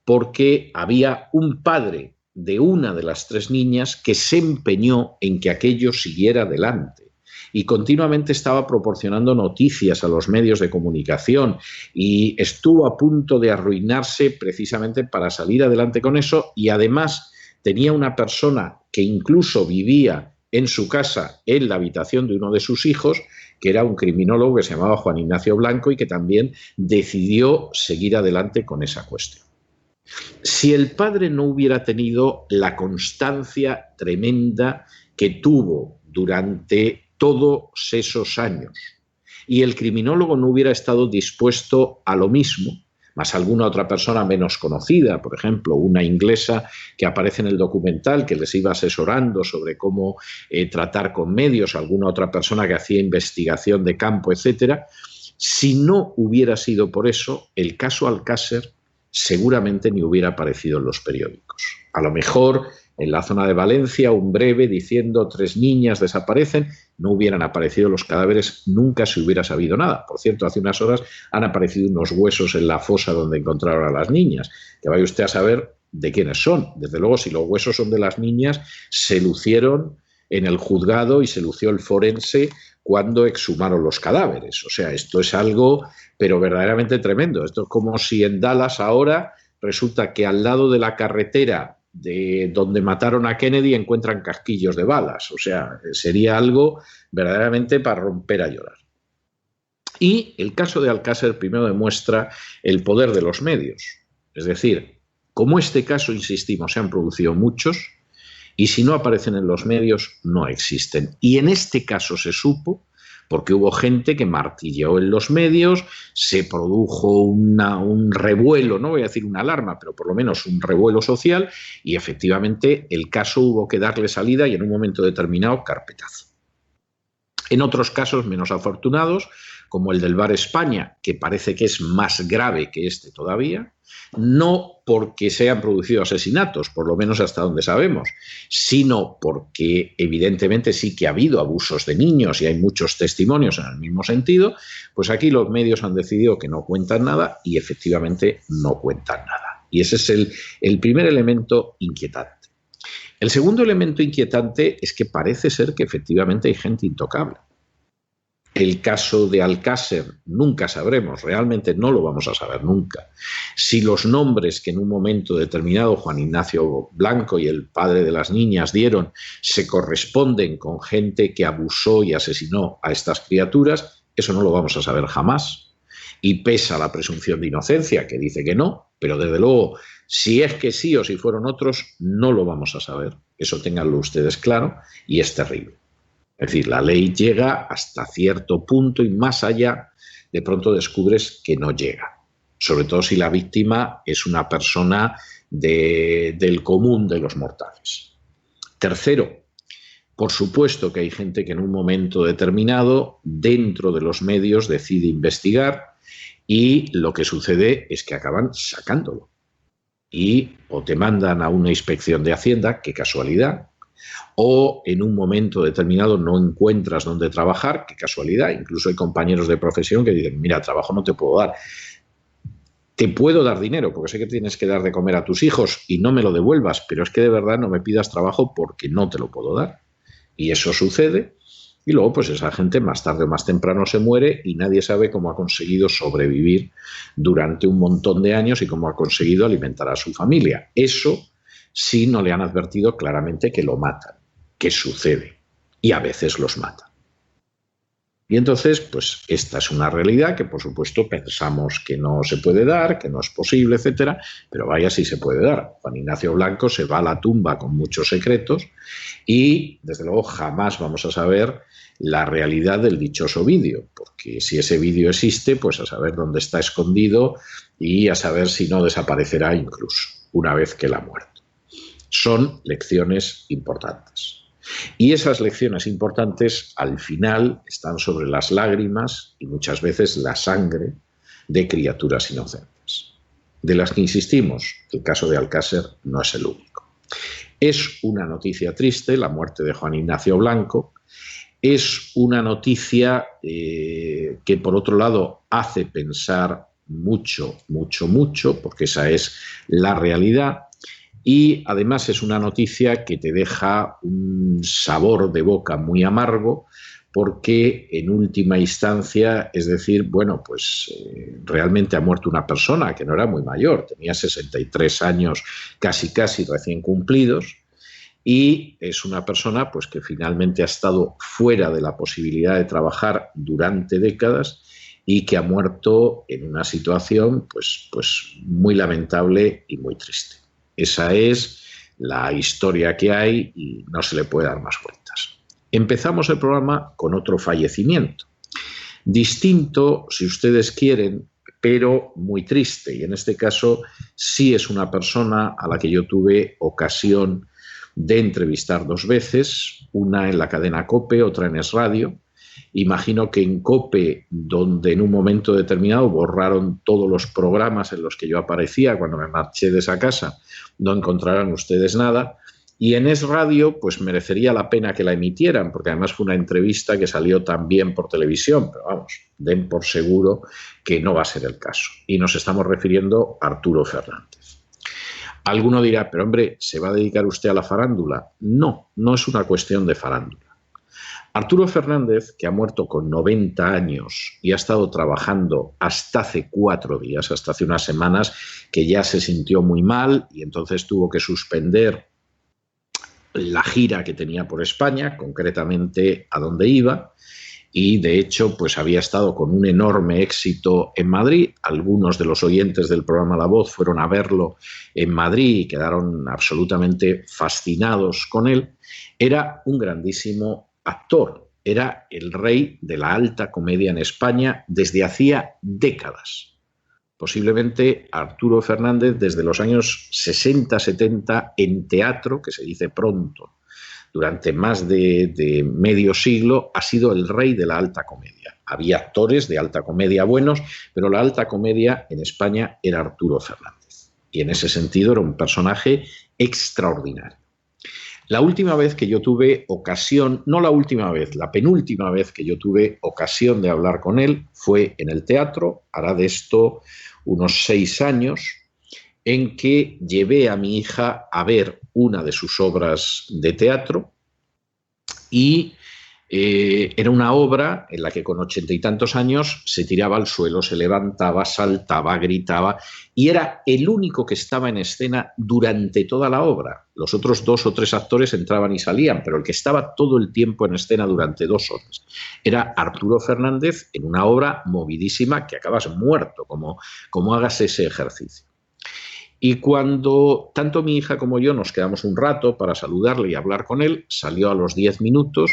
porque había un padre de una de las tres niñas que se empeñó en que aquello siguiera adelante. Y continuamente estaba proporcionando noticias a los medios de comunicación y estuvo a punto de arruinarse precisamente para salir adelante con eso, y además tenía una persona que incluso vivía en su casa, en la habitación de uno de sus hijos, que era un criminólogo que se llamaba Juan Ignacio Blanco y que también decidió seguir adelante con esa cuestión. Si el padre no hubiera tenido la constancia tremenda que tuvo durante todos esos años y el criminólogo no hubiera estado dispuesto a lo mismo, más alguna otra persona menos conocida, por ejemplo, una inglesa que aparece en el documental que les iba asesorando sobre cómo tratar con medios, alguna otra persona que hacía investigación de campo, etcétera. Si no hubiera sido por eso, el caso Alcácer seguramente ni hubiera aparecido en los periódicos. A lo mejor en la zona de Valencia, un breve diciendo 3 niñas desaparecen, no hubieran aparecido los cadáveres, nunca se hubiera sabido nada. Por cierto, hace unas horas han aparecido unos huesos en la fosa donde encontraron a las niñas, que vaya usted a saber de quiénes son. Desde luego, si los huesos son de las niñas, se lucieron en el juzgado y se lució el forense cuando exhumaron los cadáveres. O sea, esto es algo, pero verdaderamente tremendo. Esto es como si en Dallas ahora resulta que al lado de la carretera de donde mataron a Kennedy encuentran casquillos de balas. O sea, sería algo verdaderamente para romper a llorar. Y el caso de Alcácer primero demuestra el poder de los medios. Es decir, Como este caso, insistimos, se han producido muchos y si no aparecen en los medios, no existen. Y en este caso se supo porque hubo gente que martilleó en los medios, se produjo un revuelo, no voy a decir una alarma, pero por lo menos un revuelo social y efectivamente el caso hubo que darle salida y en un momento determinado carpetazo. En otros casos menos afortunados, como el del Bar España, que parece que es más grave que este todavía, no porque se hayan producido asesinatos, por lo menos hasta donde sabemos, sino porque evidentemente sí que ha habido abusos de niños y hay muchos testimonios en el mismo sentido, pues aquí los medios han decidido que no cuentan nada y efectivamente no cuentan nada. Y ese es el primer elemento inquietante. El segundo elemento inquietante es que parece ser que efectivamente hay gente intocable. El caso de Alcácer nunca sabremos, realmente no lo vamos a saber nunca. Si los nombres que en un momento determinado Juan Ignacio Blanco y el padre de las niñas dieron se corresponden con gente que abusó y asesinó a estas criaturas, eso no lo vamos a saber jamás. Y pesa la presunción de inocencia, que dice que no, pero desde luego, si es que sí o si fueron otros, no lo vamos a saber. Eso ténganlo ustedes claro y es terrible. Es decir, la ley llega hasta cierto punto y más allá, de pronto descubres que no llega. Sobre todo si la víctima es una persona del común de los mortales. Tercero, por supuesto que hay gente que en un momento determinado, dentro de los medios, decide investigar y lo que sucede es que acaban sacándolo. Y o te mandan a una inspección de Hacienda, qué casualidad, o en un momento determinado no encuentras dónde trabajar, qué casualidad, incluso hay compañeros de profesión que dicen, mira, trabajo no te puedo dar, te puedo dar dinero porque sé que tienes que dar de comer a tus hijos y no me lo devuelvas, pero es que de verdad no me pidas trabajo porque no te lo puedo dar. Y eso sucede y luego pues esa gente más tarde o más temprano se muere y nadie sabe cómo ha conseguido sobrevivir durante un montón de años y cómo ha conseguido alimentar a su familia. Eso sí no le han advertido claramente que lo matan, que sucede, y a veces los matan. Y entonces, pues esta es una realidad que por supuesto pensamos que no se puede dar, que no es posible, etcétera, pero vaya si se puede dar. Juan Ignacio Blanco se va a la tumba con muchos secretos y desde luego jamás vamos a saber la realidad del dichoso vídeo, porque si ese vídeo existe, pues a saber dónde está escondido y a saber si no desaparecerá incluso una vez que él ha muerto. Son lecciones importantes. Y esas lecciones importantes al final están sobre las lágrimas y muchas veces la sangre de criaturas inocentes, de las que insistimos, el caso de Alcácer no es el único. Es una noticia triste la muerte de Juan Ignacio Blanco, es una noticia que por otro lado hace pensar mucho, porque esa es la realidad. Y además es una noticia que te deja un sabor de boca muy amargo porque en última instancia, es decir, bueno, pues realmente ha muerto una persona que no era muy mayor, tenía 63 años casi recién cumplidos y es una persona pues que finalmente ha estado fuera de la posibilidad de trabajar durante décadas y que ha muerto en una situación pues muy lamentable y muy triste. Esa es la historia que hay y no se le puede dar más vueltas. Empezamos el programa con otro fallecimiento, distinto, si ustedes quieren, pero muy triste. Y en este caso sí es una persona a la que yo tuve ocasión de entrevistar 2 veces, una en la cadena COPE, otra en Es Radio. Imagino que en COPE, donde en un momento determinado borraron todos los programas en los que yo aparecía cuando me marché de esa casa, no encontrarán ustedes nada. Y en Es Radio, pues merecería la pena que la emitieran, porque además fue una entrevista que salió también por televisión, pero vamos, den por seguro que no va a ser el caso. Y nos estamos refiriendo a Arturo Fernández. Alguno dirá, pero hombre, ¿se va a dedicar usted a la farándula? No, no es una cuestión de farándula. Arturo Fernández, que ha muerto con 90 años y ha estado trabajando hasta hace 4 días, hasta hace unas semanas, que ya se sintió muy mal y entonces tuvo que suspender la gira que tenía por España, concretamente a donde iba, y de hecho pues había estado con un enorme éxito en Madrid. Algunos de los oyentes del programa La Voz fueron a verlo en Madrid y quedaron absolutamente fascinados con él. Era un grandísimo actor, era el rey de la alta comedia en España desde hacía décadas. Posiblemente Arturo Fernández desde los años 60-70 en teatro, que se dice pronto, durante más de medio siglo ha sido el rey de la alta comedia. Había actores de alta comedia buenos, pero la alta comedia en España era Arturo Fernández. Y en ese sentido era un personaje extraordinario. La última vez que yo tuve ocasión, no la última vez, la penúltima vez que yo tuve ocasión de hablar con él fue en el teatro, hará de esto unos 6 años, en que llevé a mi hija a ver una de sus obras de teatro y era una obra en la que con 80 y tantos años se tiraba al suelo, se levantaba, saltaba, gritaba y era el único que estaba en escena durante toda la obra. Los otros 2 o 3 actores entraban y salían, pero el que estaba todo el tiempo en escena durante 2 horas era Arturo Fernández en una obra movidísima que acabas muerto como hagas ese ejercicio. Y cuando tanto mi hija como yo nos quedamos un rato para saludarle y hablar con él, salió a los 10 minutos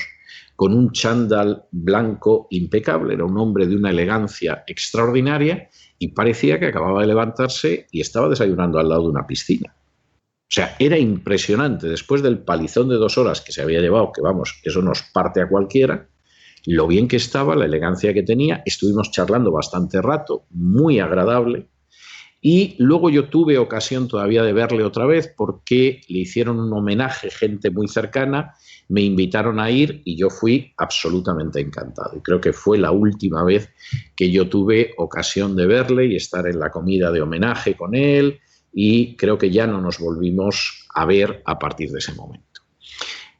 con un chándal blanco impecable, era un hombre de una elegancia extraordinaria y parecía que acababa de levantarse y estaba desayunando al lado de una piscina. O sea, era impresionante, después del palizón de 2 horas que se había llevado, que vamos, eso nos parte a cualquiera, lo bien que estaba, la elegancia que tenía, estuvimos charlando bastante rato, muy agradable. Y luego yo tuve ocasión todavía de verle otra vez porque le hicieron un homenaje, gente muy cercana, me invitaron a ir y yo fui absolutamente encantado. Y creo que fue la última vez que yo tuve ocasión de verle y estar en la comida de homenaje con él y creo que ya no nos volvimos a ver a partir de ese momento.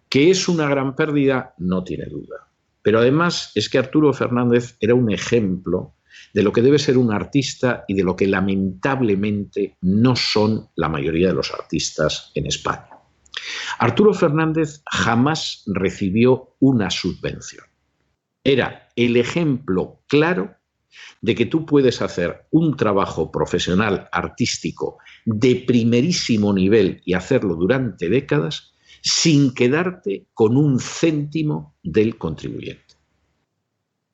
Que es una gran pérdida, no tiene duda. Pero además es que Arturo Fernández era un ejemplo de lo que debe ser un artista y de lo que lamentablemente no son la mayoría de los artistas en España. Arturo Fernández jamás recibió una subvención. Era el ejemplo claro de que tú puedes hacer un trabajo profesional artístico de primerísimo nivel y hacerlo durante décadas sin quedarte con un céntimo del contribuyente.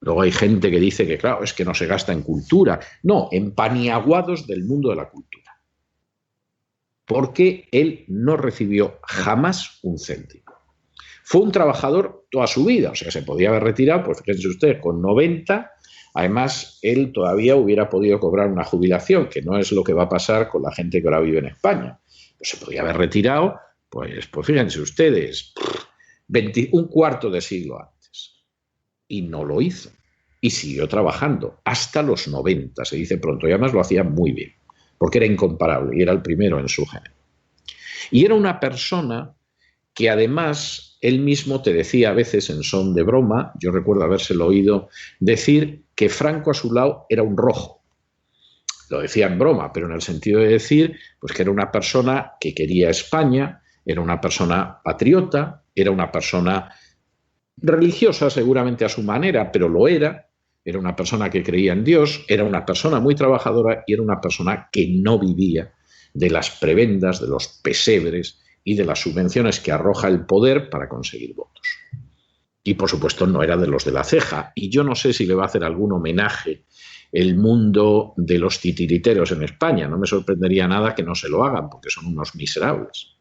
Luego hay gente que dice que, claro, es que no se gasta en cultura. No, en paniaguados del mundo de la cultura. Porque él no recibió jamás un céntimo. Fue un trabajador toda su vida, o sea, se podía haber retirado, pues fíjense usted, con 90, además él todavía hubiera podido cobrar una jubilación, que no es lo que va a pasar con la gente que ahora vive en España. Pues se podía haber retirado, pues fíjense ustedes, un cuarto de siglo antes. Y no lo hizo. Y siguió trabajando hasta los 90, se dice pronto, y además lo hacía muy bien, porque era incomparable y era el primero en su género. Y era una persona que además él mismo te decía a veces en son de broma, yo recuerdo habérselo oído decir que Franco a su lado era un rojo. Lo decía en broma, pero en el sentido de decir pues que era una persona que quería España, era una persona patriota, era una persona religiosa seguramente a su manera, pero lo era una persona que creía en Dios, era una persona muy trabajadora y era una persona que no vivía de las prebendas, de los pesebres y de las subvenciones que arroja el poder para conseguir votos. Y por supuesto no era de los de la ceja. Y yo no sé si le va a hacer algún homenaje el mundo de los titiriteros en España. No me sorprendería nada que no se lo hagan, porque son unos miserables.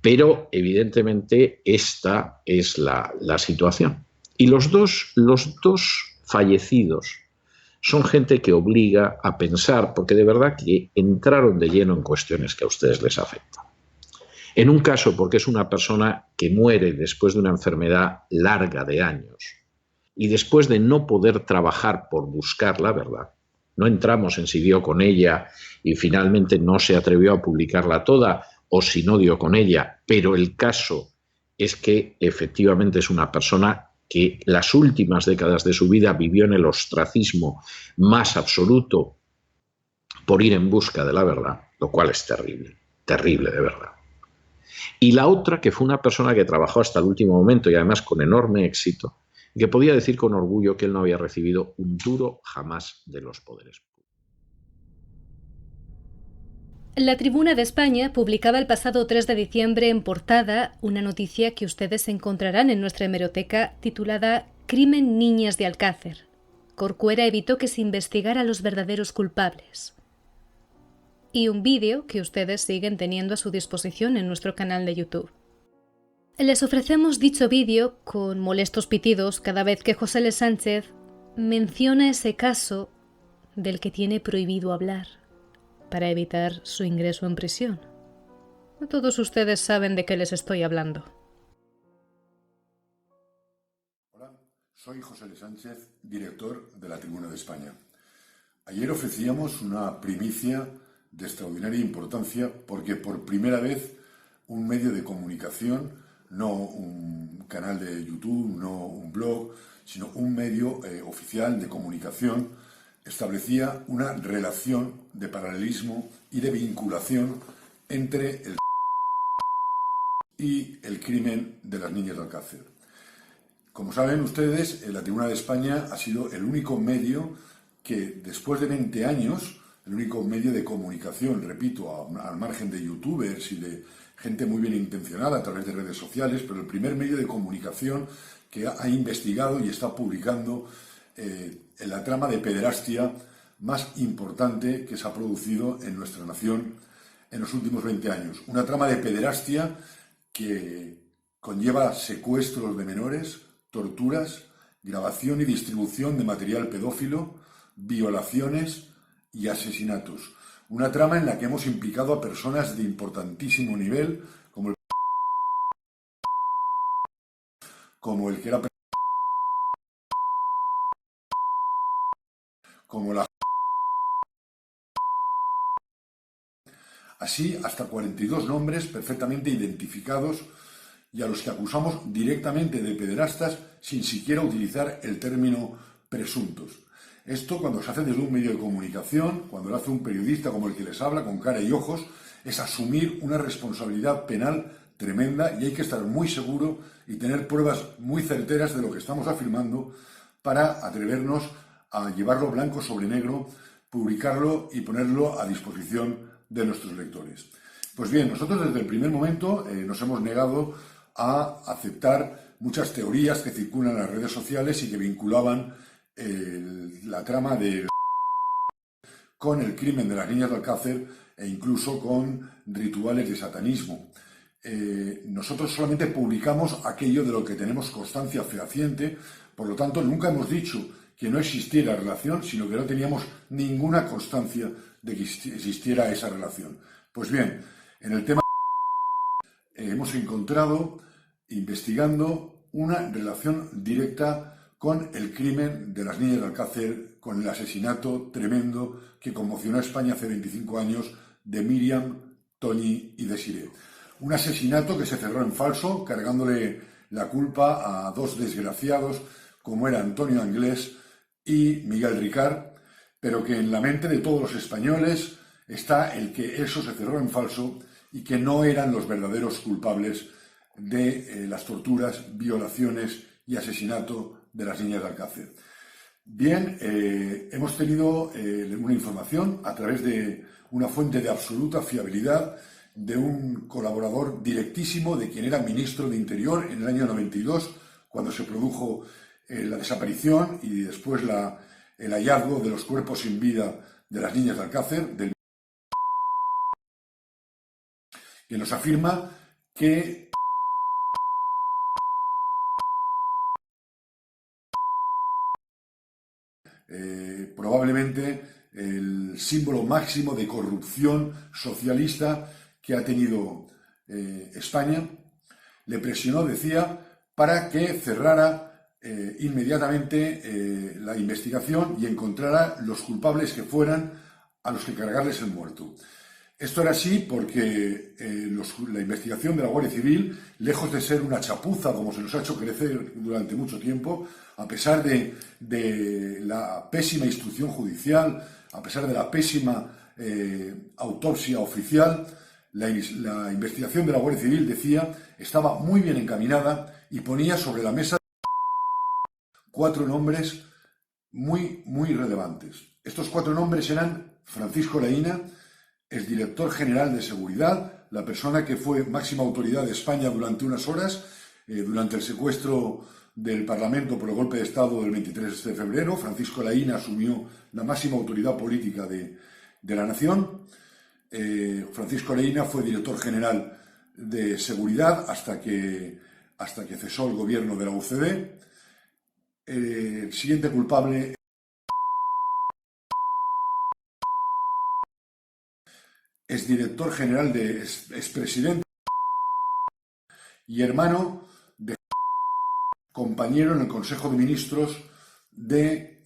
Pero evidentemente esta es la situación. Y los dos fallecidos son gente que obliga a pensar, porque de verdad que entraron de lleno en cuestiones que a ustedes les afectan. En un caso porque es una persona que muere después de una enfermedad larga de años y después de no poder trabajar por buscar la verdad. No entramos en si dio con ella y finalmente no se atrevió a publicarla toda o si no dio con ella, pero el caso es que efectivamente es una persona que las últimas décadas de su vida vivió en el ostracismo más absoluto por ir en busca de la verdad, lo cual es terrible, terrible de verdad. Y la otra, que fue una persona que trabajó hasta el último momento y además con enorme éxito, y que podía decir con orgullo que él no había recibido un duro jamás de los poderes. La Tribuna de España publicaba el pasado 3 de diciembre en portada una noticia que ustedes encontrarán en nuestra hemeroteca titulada «Crimen Niñas de Alcácer. Corcuera evitó que se investigara a los verdaderos culpables». Y un vídeo que ustedes siguen teniendo a su disposición en nuestro canal de YouTube. Les ofrecemos dicho vídeo con molestos pitidos cada vez que José L. Sánchez menciona ese caso del que tiene prohibido hablar, para evitar su ingreso en prisión. Todos ustedes saben de qué les estoy hablando. Hola, soy José L. Sánchez, director de la Tribuna de España. Ayer ofrecíamos una primicia de extraordinaria importancia porque por primera vez un medio de comunicación, no un canal de YouTube, no un blog, sino un medio oficial de comunicación, establecía una relación de paralelismo y de vinculación entre el crimen de las niñas de Alcácer. Como saben ustedes, la Tribuna de España ha sido el único medio que, después de 20 años, el único medio de comunicación, repito, al margen de youtubers y de gente muy bien intencionada a través de redes sociales, pero el primer medio de comunicación que ha investigado y está publicando en la trama de pederastia más importante que se ha producido en nuestra nación en los últimos 20 años. Una trama de pederastia que conlleva secuestros de menores, torturas, grabación y distribución de material pedófilo, violaciones y asesinatos. Una trama en la que hemos implicado a personas de importantísimo nivel, como el que era como la así hasta 42 nombres perfectamente identificados y a los que acusamos directamente de pederastas sin siquiera utilizar el término presuntos. Esto, cuando se hace desde un medio de comunicación, cuando lo hace un periodista como el que les habla, con cara y ojos, es asumir una responsabilidad penal tremenda y hay que estar muy seguro y tener pruebas muy certeras de lo que estamos afirmando para atrevernos a llevarlo blanco sobre negro, publicarlo y ponerlo a disposición de nuestros lectores. Pues bien, nosotros desde el primer momento nos hemos negado a aceptar muchas teorías que circulan en las redes sociales y que vinculaban la trama con el crimen de las niñas de Alcácer e incluso con rituales de satanismo. Nosotros solamente publicamos aquello de lo que tenemos constancia fehaciente, por lo tanto nunca hemos dicho que no existiera relación, sino que no teníamos ninguna constancia de que existiera esa relación. Pues bien, en el tema hemos encontrado, investigando, una relación directa con el crimen de las niñas de Alcácer, con el asesinato tremendo que conmocionó a España hace 25 años de Miriam, Toni y Desiré. Un asesinato que se cerró en falso, cargándole la culpa a dos desgraciados como era Antonio Anglés y Miguel Ricard, pero que en la mente de todos los españoles está el que eso se cerró en falso y que no eran los verdaderos culpables de las torturas, violaciones y asesinato de las niñas de Alcácer. Bien, hemos tenido una información a través de una fuente de absoluta fiabilidad de un colaborador directísimo de quien era ministro de Interior en el año 92, cuando se produjo la desaparición y después el hallazgo de los cuerpos sin vida de las niñas de Alcácer, que nos afirma que probablemente el símbolo máximo de corrupción socialista que ha tenido España, le presionó, decía, para que cerrara inmediatamente la investigación y encontrara los culpables que fueran a los que cargarles el muerto. Esto era así porque la investigación de la Guardia Civil, lejos de ser una chapuza como se nos ha hecho crecer durante mucho tiempo, a pesar de la pésima instrucción judicial, a pesar de la pésima autopsia oficial, la investigación de la Guardia Civil, decía, estaba muy bien encaminada y ponía sobre la mesa 4 nombres muy relevantes. Estos 4 nombres eran Francisco Laína, exdirector general de Seguridad, la persona que fue máxima autoridad de España durante unas horas, durante el secuestro del Parlamento por el golpe de Estado del 23 de febrero. Francisco Laína asumió la máxima autoridad política de la nación. Francisco Laína fue director general de Seguridad hasta que cesó el gobierno de la UCD. El siguiente culpable es director general de expresidente y hermano de compañero en el Consejo de Ministros de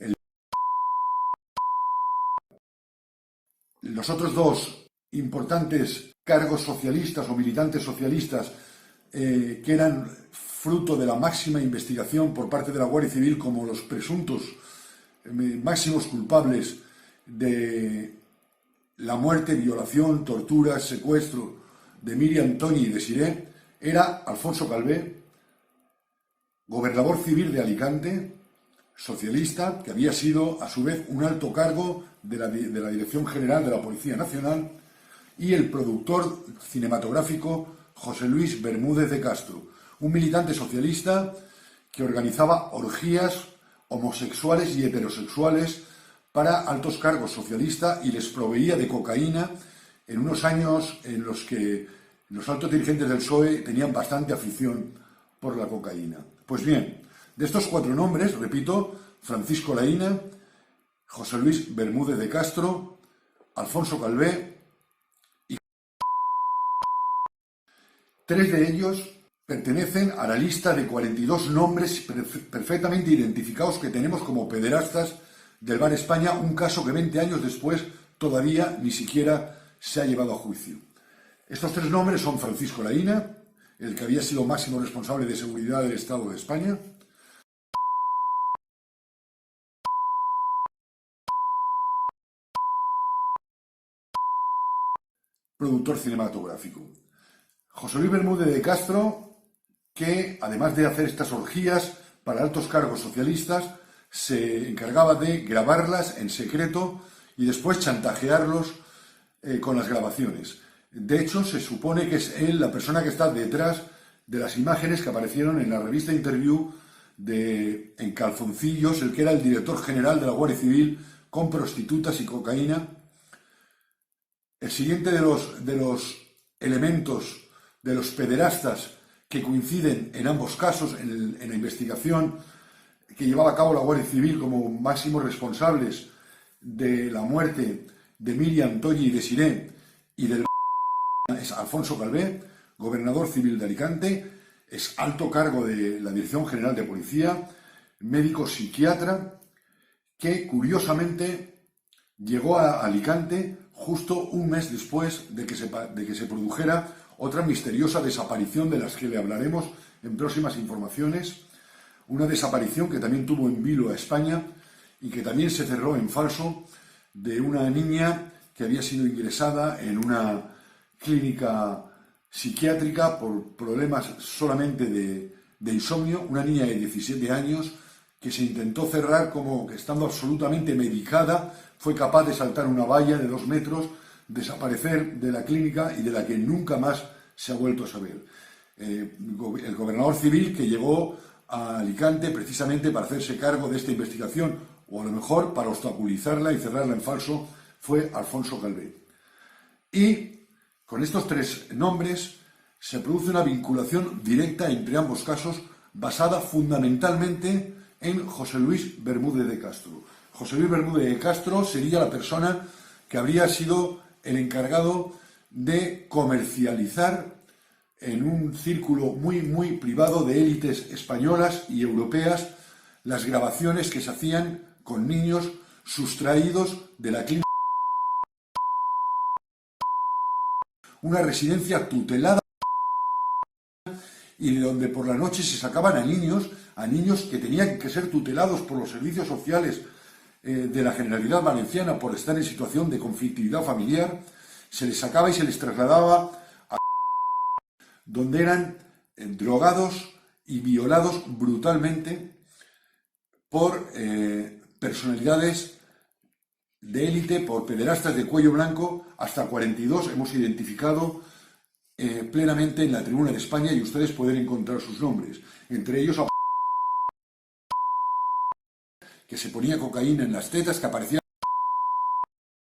los otros 2 importantes cargos socialistas o militantes socialistas que eran fruto de la máxima investigación por parte de la Guardia Civil como los presuntos máximos culpables de la muerte, violación, tortura, secuestro de Miriam Toñi y Desiré, era Alfonso Calvé, gobernador civil de Alicante, socialista, que había sido a su vez un alto cargo de la Dirección General de la Policía Nacional, y el productor cinematográfico José Luis Bermúdez de Castro, un militante socialista que organizaba orgías homosexuales y heterosexuales para altos cargos socialistas y les proveía de cocaína en unos años en los que los altos dirigentes del PSOE tenían bastante afición por la cocaína. Pues bien, de estos 4 nombres, repito, Francisco Laína, José Luis Bermúdez de Castro, Alfonso Calvé y 3 de ellos pertenecen a la lista de 42 nombres perfectamente identificados que tenemos como pederastas del Bar España, un caso que 20 años después todavía ni siquiera se ha llevado a juicio. Estos 3 nombres son Francisco Laína, el que había sido máximo responsable de seguridad del Estado de España, productor cinematográfico. José Luis Bermúdez de Castro, que además de hacer estas orgías para altos cargos socialistas, se encargaba de grabarlas en secreto y después chantajearlos con las grabaciones. De hecho, se supone que es él la persona que está detrás de las imágenes que aparecieron en la revista Interview en calzoncillos, el que era el director general de la Guardia Civil, con prostitutas y cocaína. El siguiente de los elementos de los pederastas que coinciden en ambos casos en la investigación que llevaba a cabo la Guardia Civil como máximos responsables de la muerte de Miriam Toñi y Desiré y del es Alfonso Calvé, gobernador civil de Alicante, es alto cargo de la Dirección General de Policía, médico psiquiatra, que curiosamente llegó a Alicante justo un mes después de que se produjera otra misteriosa desaparición de las que le hablaremos en próximas informaciones, una desaparición que también tuvo en vilo a España y que también se cerró en falso, de una niña que había sido ingresada en una clínica psiquiátrica por problemas solamente de insomnio, una niña de 17 años que se intentó cerrar como que estando absolutamente medicada, fue capaz de saltar una valla de 2 metros, desaparecer de la clínica y de la que nunca más se ha vuelto a saber. El gobernador civil que llegó a Alicante precisamente para hacerse cargo de esta investigación, o a lo mejor para obstaculizarla y cerrarla en falso, fue Alfonso Calvé. Y con estos 3 nombres se produce una vinculación directa entre ambos casos, basada fundamentalmente en José Luis Bermúdez de Castro. José Luis Bermúdez de Castro sería la persona que habría sido el encargado de comercializar en un círculo muy privado de élites españolas y europeas las grabaciones que se hacían con niños sustraídos de la clínica, una residencia tutelada, y de donde por la noche se sacaban a niños que tenían que ser tutelados por los servicios sociales de la Generalidad Valenciana por estar en situación de conflictividad familiar, se les sacaba y se les trasladaba a donde eran drogados y violados brutalmente por personalidades de élite, por pederastas de cuello blanco. Hasta 42 hemos identificado plenamente en la Tribuna de España, y ustedes pueden encontrar sus nombres. Entre ellos, que se ponía cocaína en las tetas, que aparecía,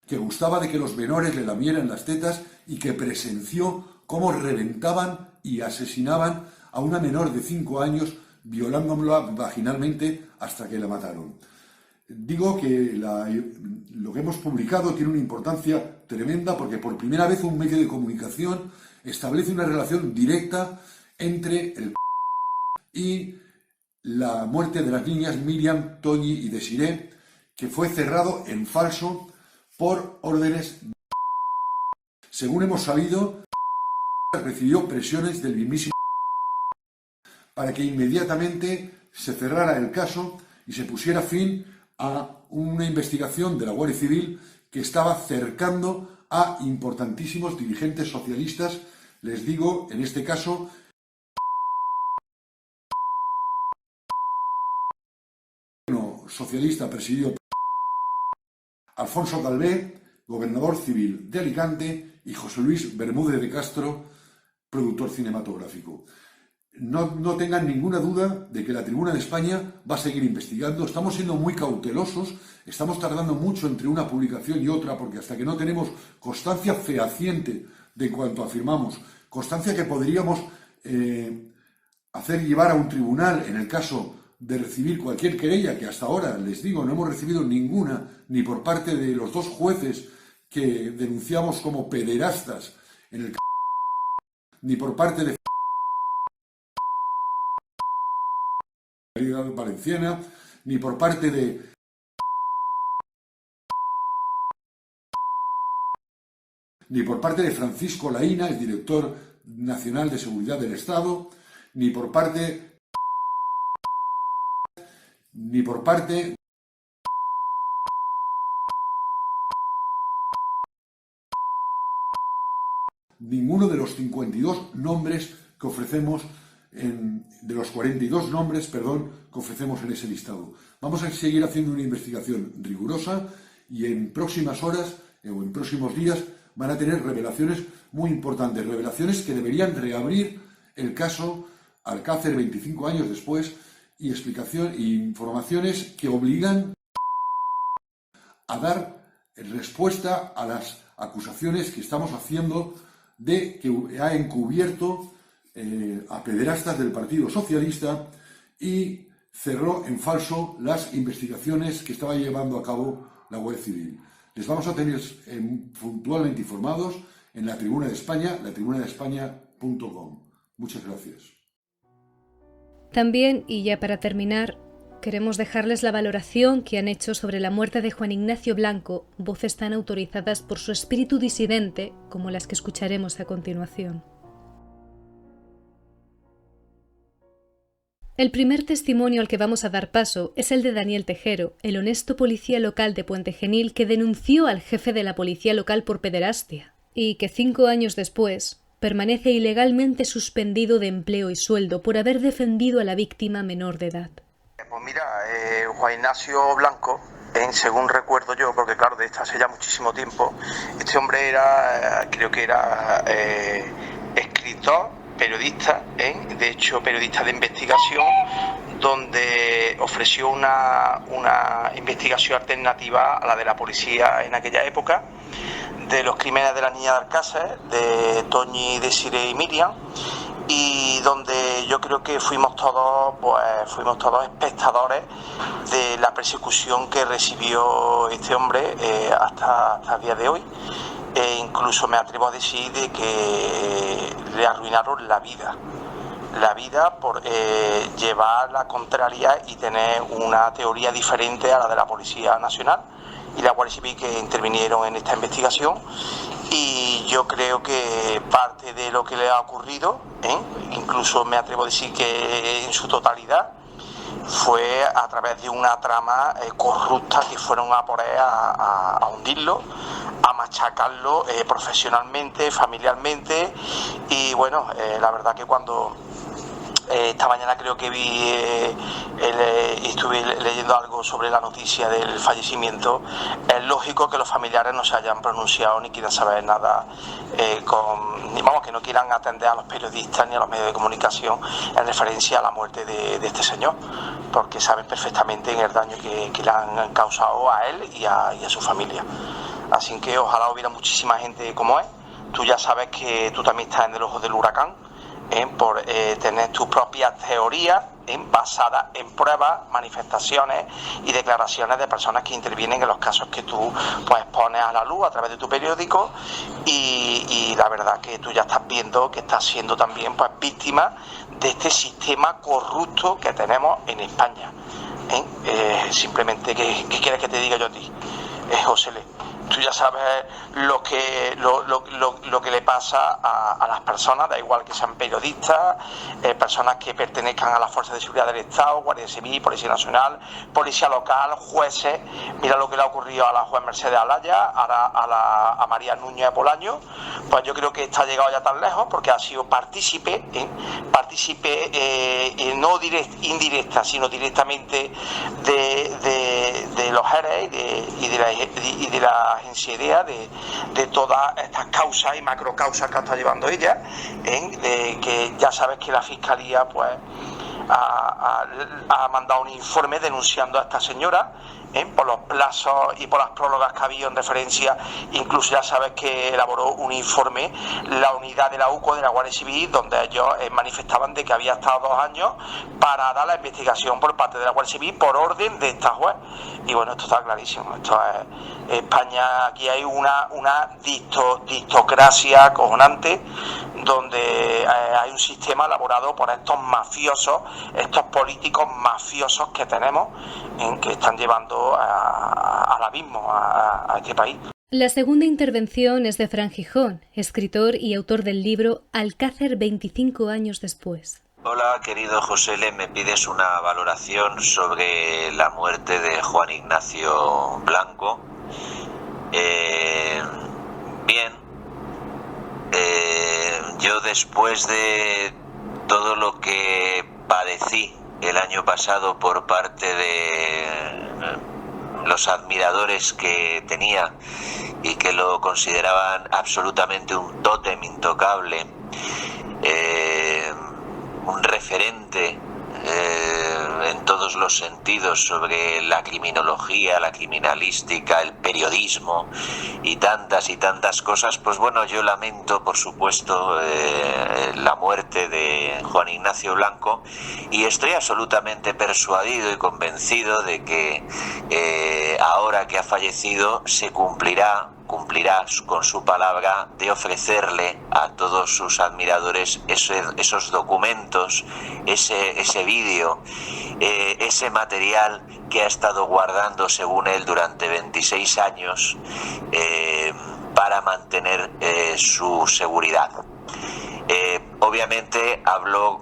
que gustaba de que los menores le lamieran las tetas, y que presenció cómo reventaban y asesinaban a una menor de 5 años, violándola vaginalmente hasta que la mataron. Digo que lo que hemos publicado tiene una importancia tremenda, porque por primera vez un medio de comunicación establece una relación directa entre el y la muerte de las niñas Miriam, Toñi y Desiré, que fue cerrado en falso por órdenes. Según hemos sabido, recibió presiones del mismísimo para que inmediatamente se cerrara el caso y se pusiera fin a una investigación de la Guardia Civil que estaba cercando a importantísimos dirigentes socialistas. Les digo, en este caso, socialista presidido por Alfonso Calvé, gobernador civil de Alicante, y José Luis Bermúdez de Castro, productor cinematográfico. No tengan ninguna duda de que la Tribuna de España va a seguir investigando. Estamos siendo muy cautelosos, estamos tardando mucho entre una publicación y otra, porque hasta que no tenemos constancia fehaciente de cuanto afirmamos, constancia que podríamos hacer llevar a un tribunal en el caso de recibir cualquier querella, que hasta ahora, les digo, no hemos recibido ninguna, ni por parte de los 2 jueces que denunciamos como pederastas en el ni por parte de Valenciana, ni por parte de Francisco Laína, el director nacional de seguridad del Estado, ni por parte ninguno de los 52 nombres que ofrecemos de los 42 nombres, que ofrecemos en ese listado. Vamos a seguir haciendo una investigación rigurosa, y en próximas horas o en próximos días van a tener revelaciones muy importantes, revelaciones que deberían reabrir el caso Alcácer 25 años después, y informaciones que obligan a dar respuesta a las acusaciones que estamos haciendo de que ha encubierto a pederastas del Partido Socialista y cerró en falso las investigaciones que estaba llevando a cabo la Guardia Civil. Les vamos a tener puntualmente informados en la Tribuna de España, latribunadeespaña.com. Muchas gracias. También, y ya para terminar, queremos dejarles la valoración que han hecho sobre la muerte de Juan Ignacio Blanco, voces tan autorizadas por su espíritu disidente como las que escucharemos a continuación. El primer testimonio al que vamos a dar paso es el de Daniel Tejero, el honesto policía local de Puente Genil que denunció al jefe de la policía local por pederastia, y que 5 años después permanece ilegalmente suspendido de empleo y sueldo por haber defendido a la víctima menor de edad. Pues mira, Juan Ignacio Blanco, según recuerdo yo, porque claro, de esto hace ya muchísimo tiempo, este hombre creo que era escritor, periodista, de hecho periodista de investigación, donde ofreció una investigación alternativa a la de la policía en aquella época, de los crímenes de la niña de Alcácer, de Toñi, Desiré y Miriam, y donde yo creo que fuimos todos espectadores de la persecución que recibió este hombre hasta el día de hoy. Incluso me atrevo a decir de que le arruinaron la vida por llevar la contraria y tener una teoría diferente a la de la Policía Nacional y la Guardia Civil que intervinieron en esta investigación. Y yo creo que parte de lo que le ha ocurrido, incluso me atrevo a decir que en su totalidad, fue a través de una trama corrupta que fueron a por él a hundirlo, a machacarlo profesionalmente, familiarmente. Y bueno, la verdad que cuando Esta mañana creo que estuve leyendo algo sobre la noticia del fallecimiento. Es lógico que los familiares no se hayan pronunciado ni quieran saber nada, que no quieran atender a los periodistas ni a los medios de comunicación en referencia a la muerte de este señor, porque saben perfectamente el daño que le han causado a él y a su familia. Así que ojalá hubiera muchísima gente como él. Tú ya sabes que tú también estás en el ojo del huracán, por tener tus propias teorías basadas en pruebas, manifestaciones y declaraciones de personas que intervienen en los casos que tú pues pones a la luz a través de tu periódico, y la verdad que tú ya estás viendo que estás siendo también pues víctima de este sistema corrupto que tenemos en España. Simplemente, ¿qué quieres que te diga yo a ti? José Le, tú ya sabes lo que le pasa a las personas, da igual que sean periodistas, personas que pertenezcan a las fuerzas de seguridad del Estado, Guardia Civil, Policía Nacional, Policía Local, jueces. Mira lo que le ha ocurrido a la juez Mercedes Alaya, a María Núñez Bolaño. Pues yo creo que está llegado ya tan lejos porque ha sido partícipe no indirecta, sino directamente de los ERE y de la agencia IDEA, de todas estas causas y macrocausas que está llevando ella, que ya sabes que la Fiscalía pues ha mandado un informe denunciando a esta señora por los plazos y por las prórrogas que ha habido en referencia. Incluso ya sabes que elaboró un informe la unidad de la UCO de la Guardia Civil, donde ellos manifestaban de que había estado 2 años para dar la investigación por parte de la Guardia Civil por orden de esta juez. Y bueno, esto está clarísimo. Esto es España. Aquí hay una dictocracia acojonante, donde hay un sistema elaborado por estos mafiosos, estos políticos mafiosos que tenemos, que están llevando al abismo a este país. La segunda intervención es de Fran Gijón, escritor y autor del libro Alcácer 25 años después. Hola, querido José Le, me pides una valoración sobre la muerte de Juan Ignacio Blanco. Yo después de todo lo que padecí el año pasado por parte de los admiradores que tenía y que lo consideraban absolutamente un tótem intocable, un referente en todos los sentidos sobre la criminología, la criminalística, el periodismo y tantas cosas, pues bueno, yo lamento por supuesto la muerte de Juan Ignacio Blanco, y estoy absolutamente persuadido y convencido de que ahora que ha fallecido se cumplirá con su palabra de ofrecerle a todos sus admiradores esos documentos, ese vídeo, ese material que ha estado guardando, según él, durante 26 años para mantener su seguridad. Obviamente habló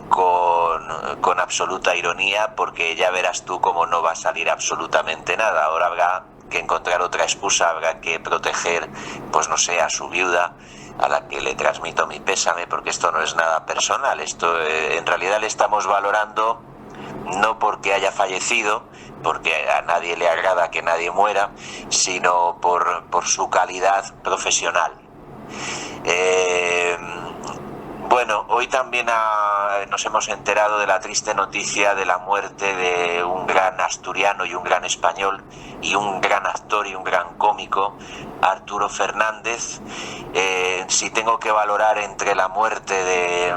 con absoluta ironía, porque ya verás tú cómo no va a salir absolutamente nada. Ahora habrá que encontrar otra excusa, habrá que proteger, pues no sé, a su viuda, a la que le transmito mi pésame, porque esto no es nada personal. Esto en realidad le estamos valorando no porque haya fallecido, porque a nadie le agrada que nadie muera, sino por su calidad profesional. Bueno, hoy también nos hemos enterado de la triste noticia de la muerte de un gran asturiano y un gran español y un gran actor y un gran cómico, Arturo Fernández. Si tengo que valorar entre la muerte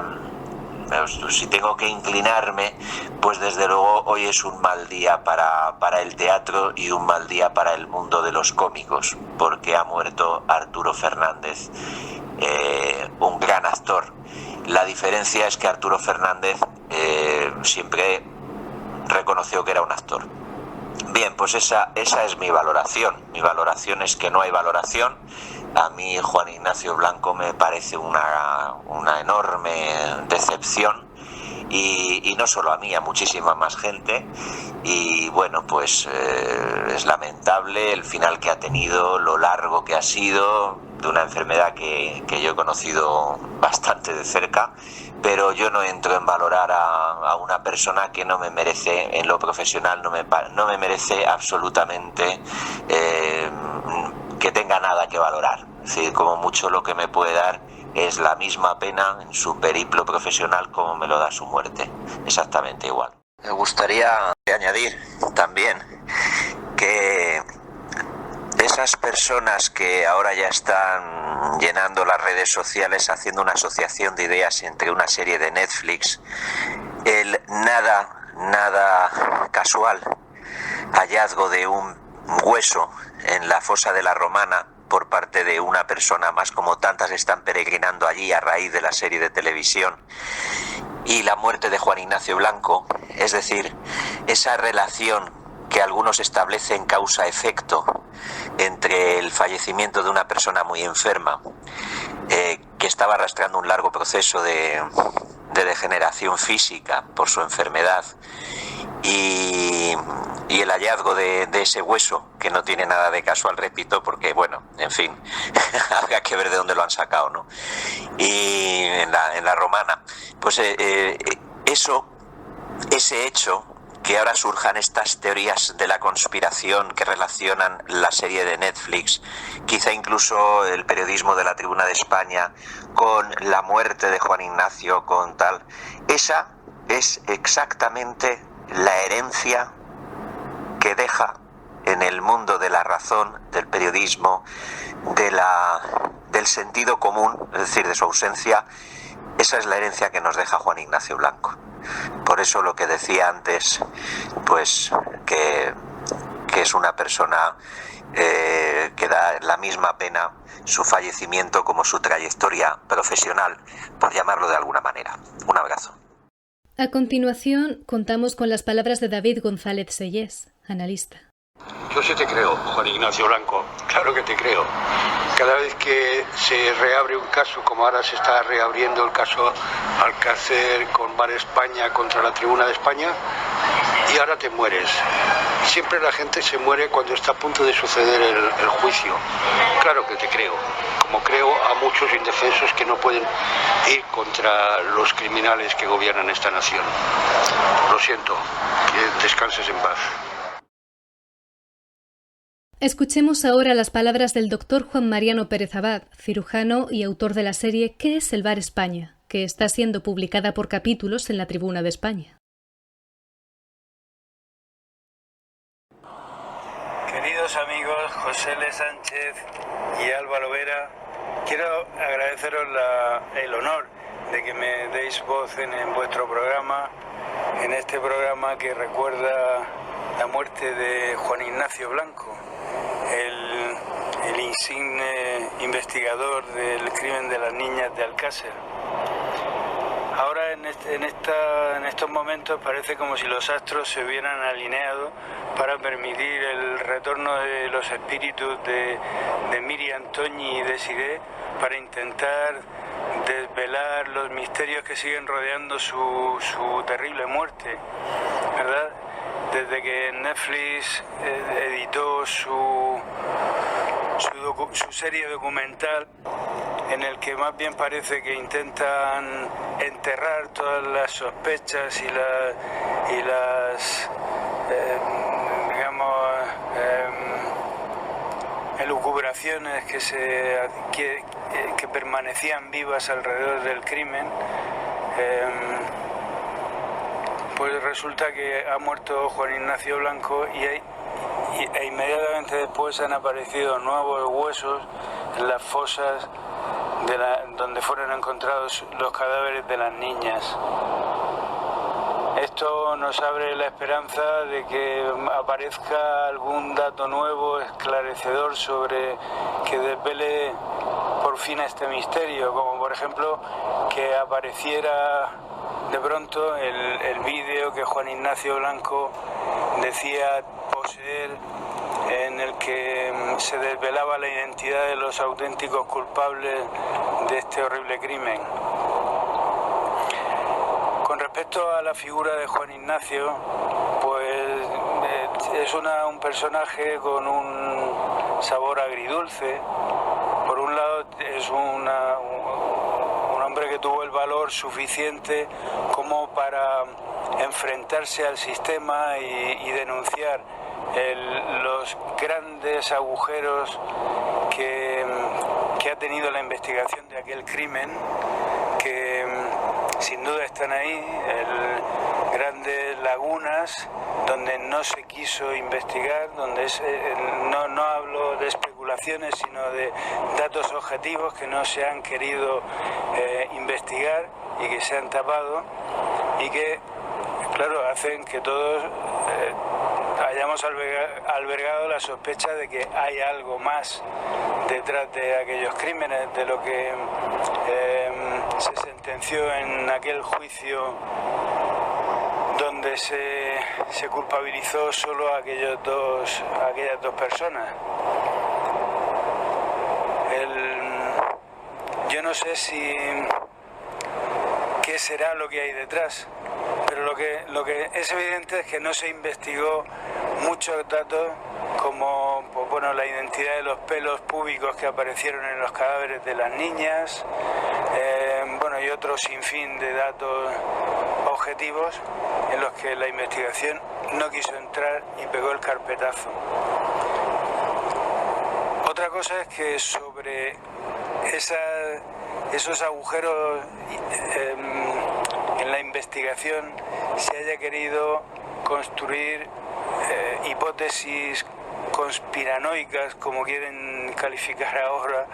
si tengo que inclinarme, pues desde luego hoy es un mal día para el teatro y un mal día para el mundo de los cómicos, porque ha muerto Arturo Fernández, un gran actor. La diferencia es que Arturo Fernández siempre reconoció que era un actor. Bien, pues esa es mi valoración. Mi valoración es que no hay valoración. A mí Juan Ignacio Blanco me parece una enorme decepción, y no solo a mí, a muchísima más gente. Y bueno, pues es lamentable el final que ha tenido, lo largo que ha sido. una enfermedad que yo he conocido bastante de cerca, pero yo no entro en valorar a una persona que no me merece, en lo profesional no me merece absolutamente que tenga nada que valorar. Es decir, como mucho lo que me puede dar es la misma pena en su periplo profesional como me lo da su muerte, exactamente igual. Me gustaría añadir también que esas personas que ahora ya están llenando las redes sociales haciendo una asociación de ideas entre una serie de Netflix, el nada casual hallazgo de un hueso en la fosa de la Romana por parte de una persona más, como tantas están peregrinando allí a raíz de la serie de televisión, y la muerte de Juan Ignacio Blanco, es decir, esa relación que algunos establecen causa-efecto entre el fallecimiento de una persona muy enferma, que estaba arrastrando un largo proceso de degeneración física por su enfermedad, y el hallazgo de ese hueso, que no tiene nada de casual, repito, porque, bueno, en fin, habrá que ver de dónde lo han sacado, ¿no? Y en la Romana, pues ese hecho, que ahora surjan estas teorías de la conspiración que relacionan la serie de Netflix, quizá incluso el periodismo de la Tribuna de España, con la muerte de Juan Ignacio, con tal, esa es exactamente la herencia que deja en el mundo de la razón, del periodismo, del sentido común, es decir, de su ausencia. Esa es la herencia que nos deja Juan Ignacio Blanco. Por eso lo que decía antes, pues que es una persona que da la misma pena su fallecimiento como su trayectoria profesional, por llamarlo de alguna manera. Un abrazo. A continuación, contamos con las palabras de David González Sellés, analista. Yo sí te creo, Juan Ignacio Blanco, claro que te creo. Cada vez que se reabre un caso, como ahora se está reabriendo el caso Alcácer con Bar España contra la Tribuna de España, y ahora te mueres. Siempre la gente se muere cuando está a punto de suceder el juicio. Claro que te creo, como creo a muchos indefensos que no pueden ir contra los criminales que gobiernan esta nación. Lo siento, que descanses en paz. Escuchemos ahora las palabras del doctor Juan Mariano Pérez Abad, cirujano y autor de la serie ¿Qué es el Bar España?, que está siendo publicada por capítulos en la Tribuna de España. Queridos amigos José L. Sánchez y Álvaro Vera, quiero agradeceros el honor de que me deis voz en vuestro programa, en este programa que recuerda la muerte de Juan Ignacio Blanco, el insigne investigador del crimen de las niñas de Alcácer. Ahora en estos momentos parece como si los astros se hubieran alineado para permitir el retorno de los espíritus de Miriam, Toñi y Desiré, para intentar desvelar los misterios que siguen rodeando su terrible muerte, ¿verdad? Desde que Netflix editó su serie documental, en el que más bien parece que intentan enterrar todas las sospechas y las elucubraciones que permanecían vivas alrededor del crimen. Pues resulta que ha muerto Juan Ignacio Blanco e inmediatamente después han aparecido nuevos huesos en las fosas donde fueron encontrados los cadáveres de las niñas. Esto nos abre la esperanza de que aparezca algún dato nuevo, esclarecedor, que desvele por fin este misterio, como por ejemplo que apareciera de pronto el vídeo que Juan Ignacio Blanco decía poseer, en el que se desvelaba la identidad de los auténticos culpables de este horrible crimen. Con respecto a la figura de Juan Ignacio, pues es un personaje con un sabor agridulce. Por por un lado es un hombre que tuvo el valor suficiente como para enfrentarse al sistema y denunciar los grandes agujeros que ha tenido la investigación de aquel crimen, que sin duda están ahí, grandes lagunas donde no se quiso investigar, donde no hablo de especulaciones, sino de datos objetivos que no se han querido investigar y que se han tapado, y que, claro, hacen que todos hayamos albergado la sospecha de que hay algo más detrás de aquellos crímenes, de lo que se sentenció en aquel juicio donde se culpabilizó solo a aquellas dos personas. Yo no sé qué será lo que hay detrás, pero lo que es evidente es que no se investigó muchos datos, como la identidad de los pelos púbicos que aparecieron en los cadáveres de las niñas, y otro sinfín de datos objetivos en los que la investigación no quiso entrar y pegó el carpetazo. Otra cosa es que sobre esos agujeros en la investigación se haya querido construir hipótesis conspiranoicas, como quieren calificar ahora,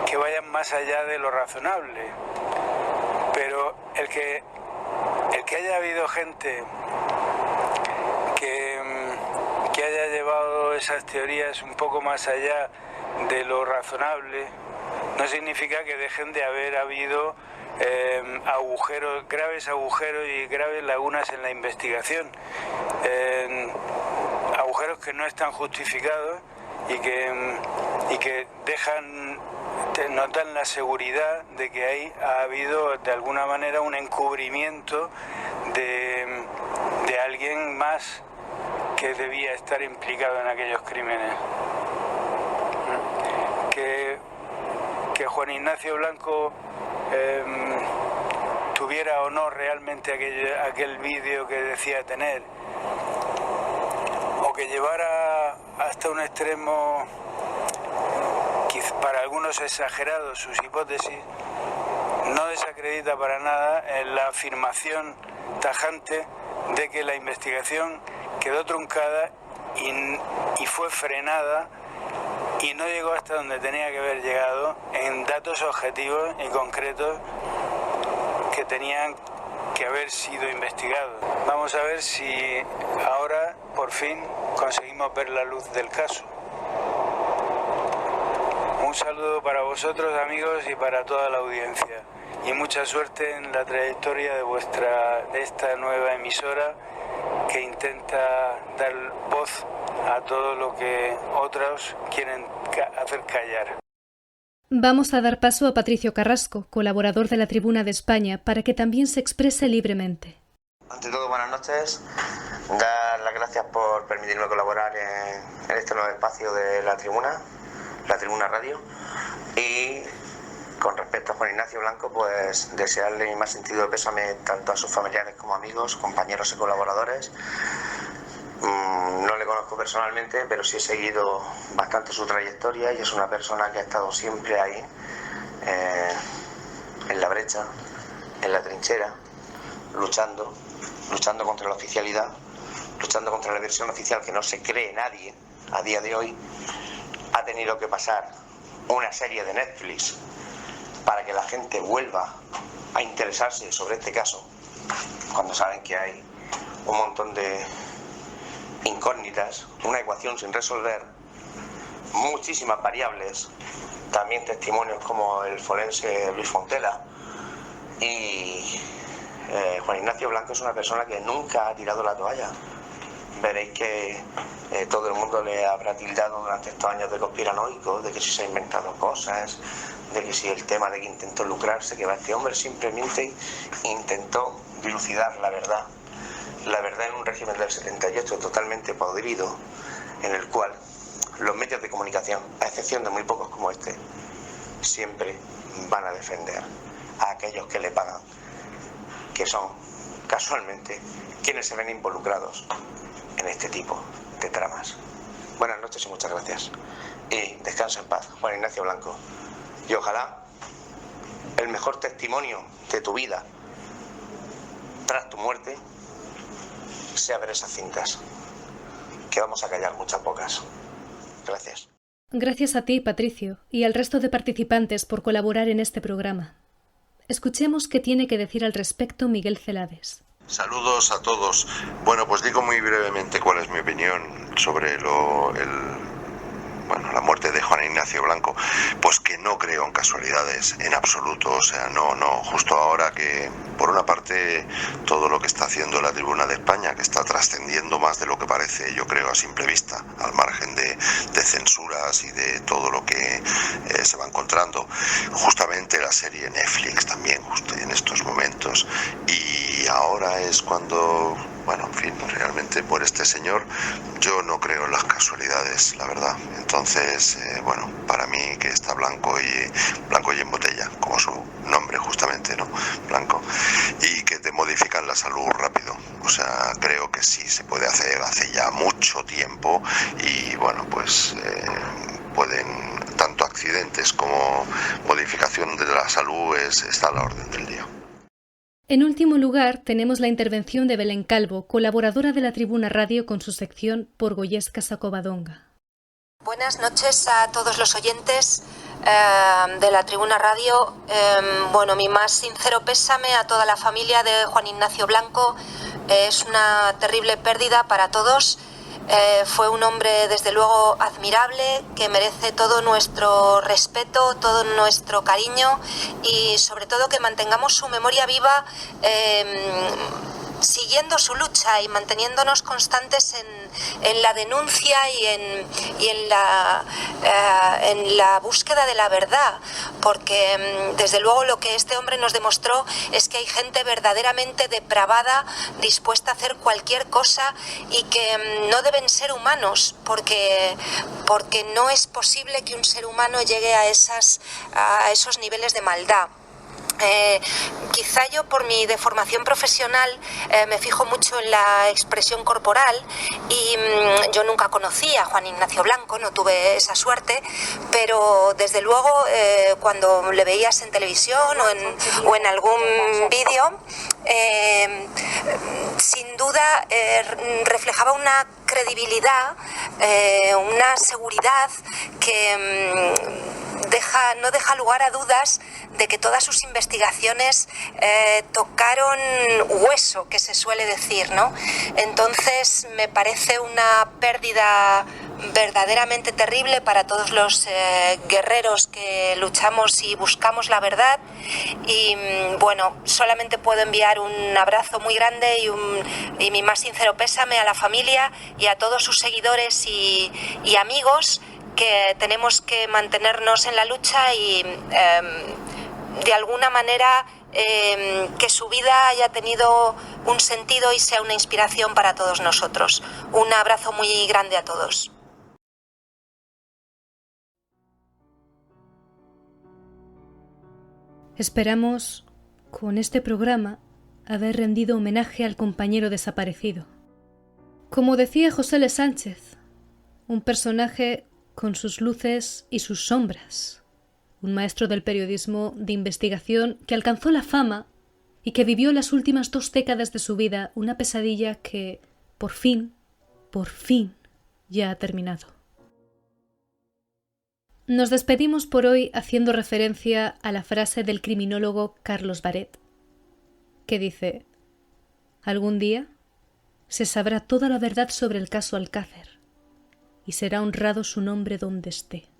que vayan más allá de lo razonable. Pero el que haya habido gente que haya llevado esas teorías un poco más allá de lo razonable, no significa que dejen de haber habido graves agujeros y graves lagunas en la investigación, agujeros que no están justificados y que nos dan la seguridad de que ahí ha habido de alguna manera un encubrimiento de alguien más que debía estar implicado en aquellos crímenes. Que Juan Ignacio Blanco tuviera o no realmente aquel vídeo que decía tener, o que llevara hasta un extremo, para algunos exagerado, sus hipótesis, no desacredita para nada la afirmación tajante de que la investigación quedó truncada y fue frenada y no llegó hasta donde tenía que haber llegado en datos objetivos y concretos que tenían que haber sido investigados. Vamos a ver si ahora por fin conseguimos ver la luz del caso. Un saludo para vosotros, amigos, y para toda la audiencia, y mucha suerte en la trayectoria de esta nueva emisora que intenta dar voz a todo lo que otros quieren hacer callar. Vamos a dar paso a Patricio Carrasco, colaborador de La Tribuna de España, para que también se exprese libremente. Ante todo, buenas noches. Dar las gracias por permitirme colaborar en este nuevo espacio de La Tribuna Radio. Y con respecto a Juan Ignacio Blanco, pues desearle mi más sentido pésame tanto a sus familiares como amigos, compañeros y colaboradores. No le conozco personalmente, pero sí he seguido bastante su trayectoria y es una persona que ha estado siempre ahí, en la brecha, en la trinchera, luchando contra la oficialidad, luchando contra la versión oficial que no se cree nadie a día de hoy. Ha tenido que pasar una serie de Netflix para que la gente vuelva a interesarse sobre este caso, cuando saben que hay un montón de incógnitas, una ecuación sin resolver, muchísimas variables, también testimonios como el forense Luis Fontela. Y Juan Ignacio Blanco es una persona que nunca ha tirado la toalla. Veréis que todo el mundo le habrá tildado durante estos años de conspiranoico, de que si se ha inventado cosas, de que si el tema de que intentó lucrarse, que este hombre simplemente intentó dilucidar la verdad en un régimen del 78 totalmente podrido, en el cual los medios de comunicación, a excepción de muy pocos como este, siempre van a defender a aquellos que le pagan, que son casualmente quienes se ven involucrados en este tipo de tramas. Buenas noches y muchas gracias. Y descansa en paz, Juan Ignacio Blanco. Y ojalá el mejor testimonio de tu vida tras tu muerte sea ver esas cintas, que vamos a callar muchas pocas. Gracias. Gracias a ti, Patricio, y al resto de participantes por colaborar en este programa. Escuchemos qué tiene que decir al respecto Miguel Celades. Saludos a todos. Bueno, pues digo muy brevemente cuál es mi opinión sobre la muerte de Juan Ignacio Blanco. Pues que no creo en casualidades en absoluto. O sea, no. Justo ahora que, por una parte, todo lo que está haciendo la Tribuna de España, que está trascendiendo más de lo que parece, yo creo, a simple vista, al margen de censuras y de todo lo que se va encontrando. Justamente la serie Netflix también, justo en estos momentos. Y ahora es cuando, bueno, en fin, realmente por este señor yo no creo en las casualidades, la verdad. Entonces, bueno, para mí que está blanco y en botella, como su nombre justamente, ¿no? Blanco. Y que te modifican la salud rápido. O sea, creo que sí se puede hacer hace ya mucho tiempo y, bueno, pues pueden, tanto accidentes como modificación de la salud está a la orden del día. En último lugar, tenemos la intervención de Belén Calvo, colaboradora de la Tribuna Radio con su sección Porgoyescas Covadonga. Buenas noches a todos los oyentes de la Tribuna Radio. Bueno, mi más sincero pésame a toda la familia de Juan Ignacio Blanco. Es una terrible pérdida para todos. Fue un hombre, desde luego, admirable, que merece todo nuestro respeto, todo nuestro cariño y, sobre todo, que mantengamos su memoria viva siguiendo su lucha y manteniéndonos constantes en la denuncia y en la búsqueda de la verdad, porque desde luego lo que este hombre nos demostró es que hay gente verdaderamente depravada, dispuesta a hacer cualquier cosa y que no deben ser humanos, porque no es posible que un ser humano llegue a esos niveles de maldad. Quizá yo, por mi deformación profesional, me fijo mucho en la expresión corporal y yo nunca conocí a Juan Ignacio Blanco, no tuve esa suerte, pero desde luego cuando le veías en televisión o en algún vídeo, sin duda reflejaba una credibilidad, una seguridad que no deja lugar a dudas de que todas sus investigaciones tocaron hueso, que se suele decir, ¿no? Entonces me parece una pérdida verdaderamente terrible para todos los guerreros que luchamos y buscamos la verdad. Y bueno, solamente puedo enviar un abrazo muy grande y mi más sincero pésame a la familia y a todos sus seguidores y amigos, que tenemos que mantenernos en la lucha y de alguna manera que su vida haya tenido un sentido y sea una inspiración para todos nosotros. Un abrazo muy grande a todos. Esperamos, con este programa, haber rendido homenaje al compañero desaparecido. Como decía José L. Sánchez, un personaje con sus luces y sus sombras, un maestro del periodismo de investigación que alcanzó la fama y que vivió las últimas 2 décadas de su vida una pesadilla que, por fin, ya ha terminado. Nos despedimos por hoy haciendo referencia a la frase del criminólogo Carlos Baret, que dice: «Algún día se sabrá toda la verdad sobre el caso Alcácer, y será honrado su nombre donde esté».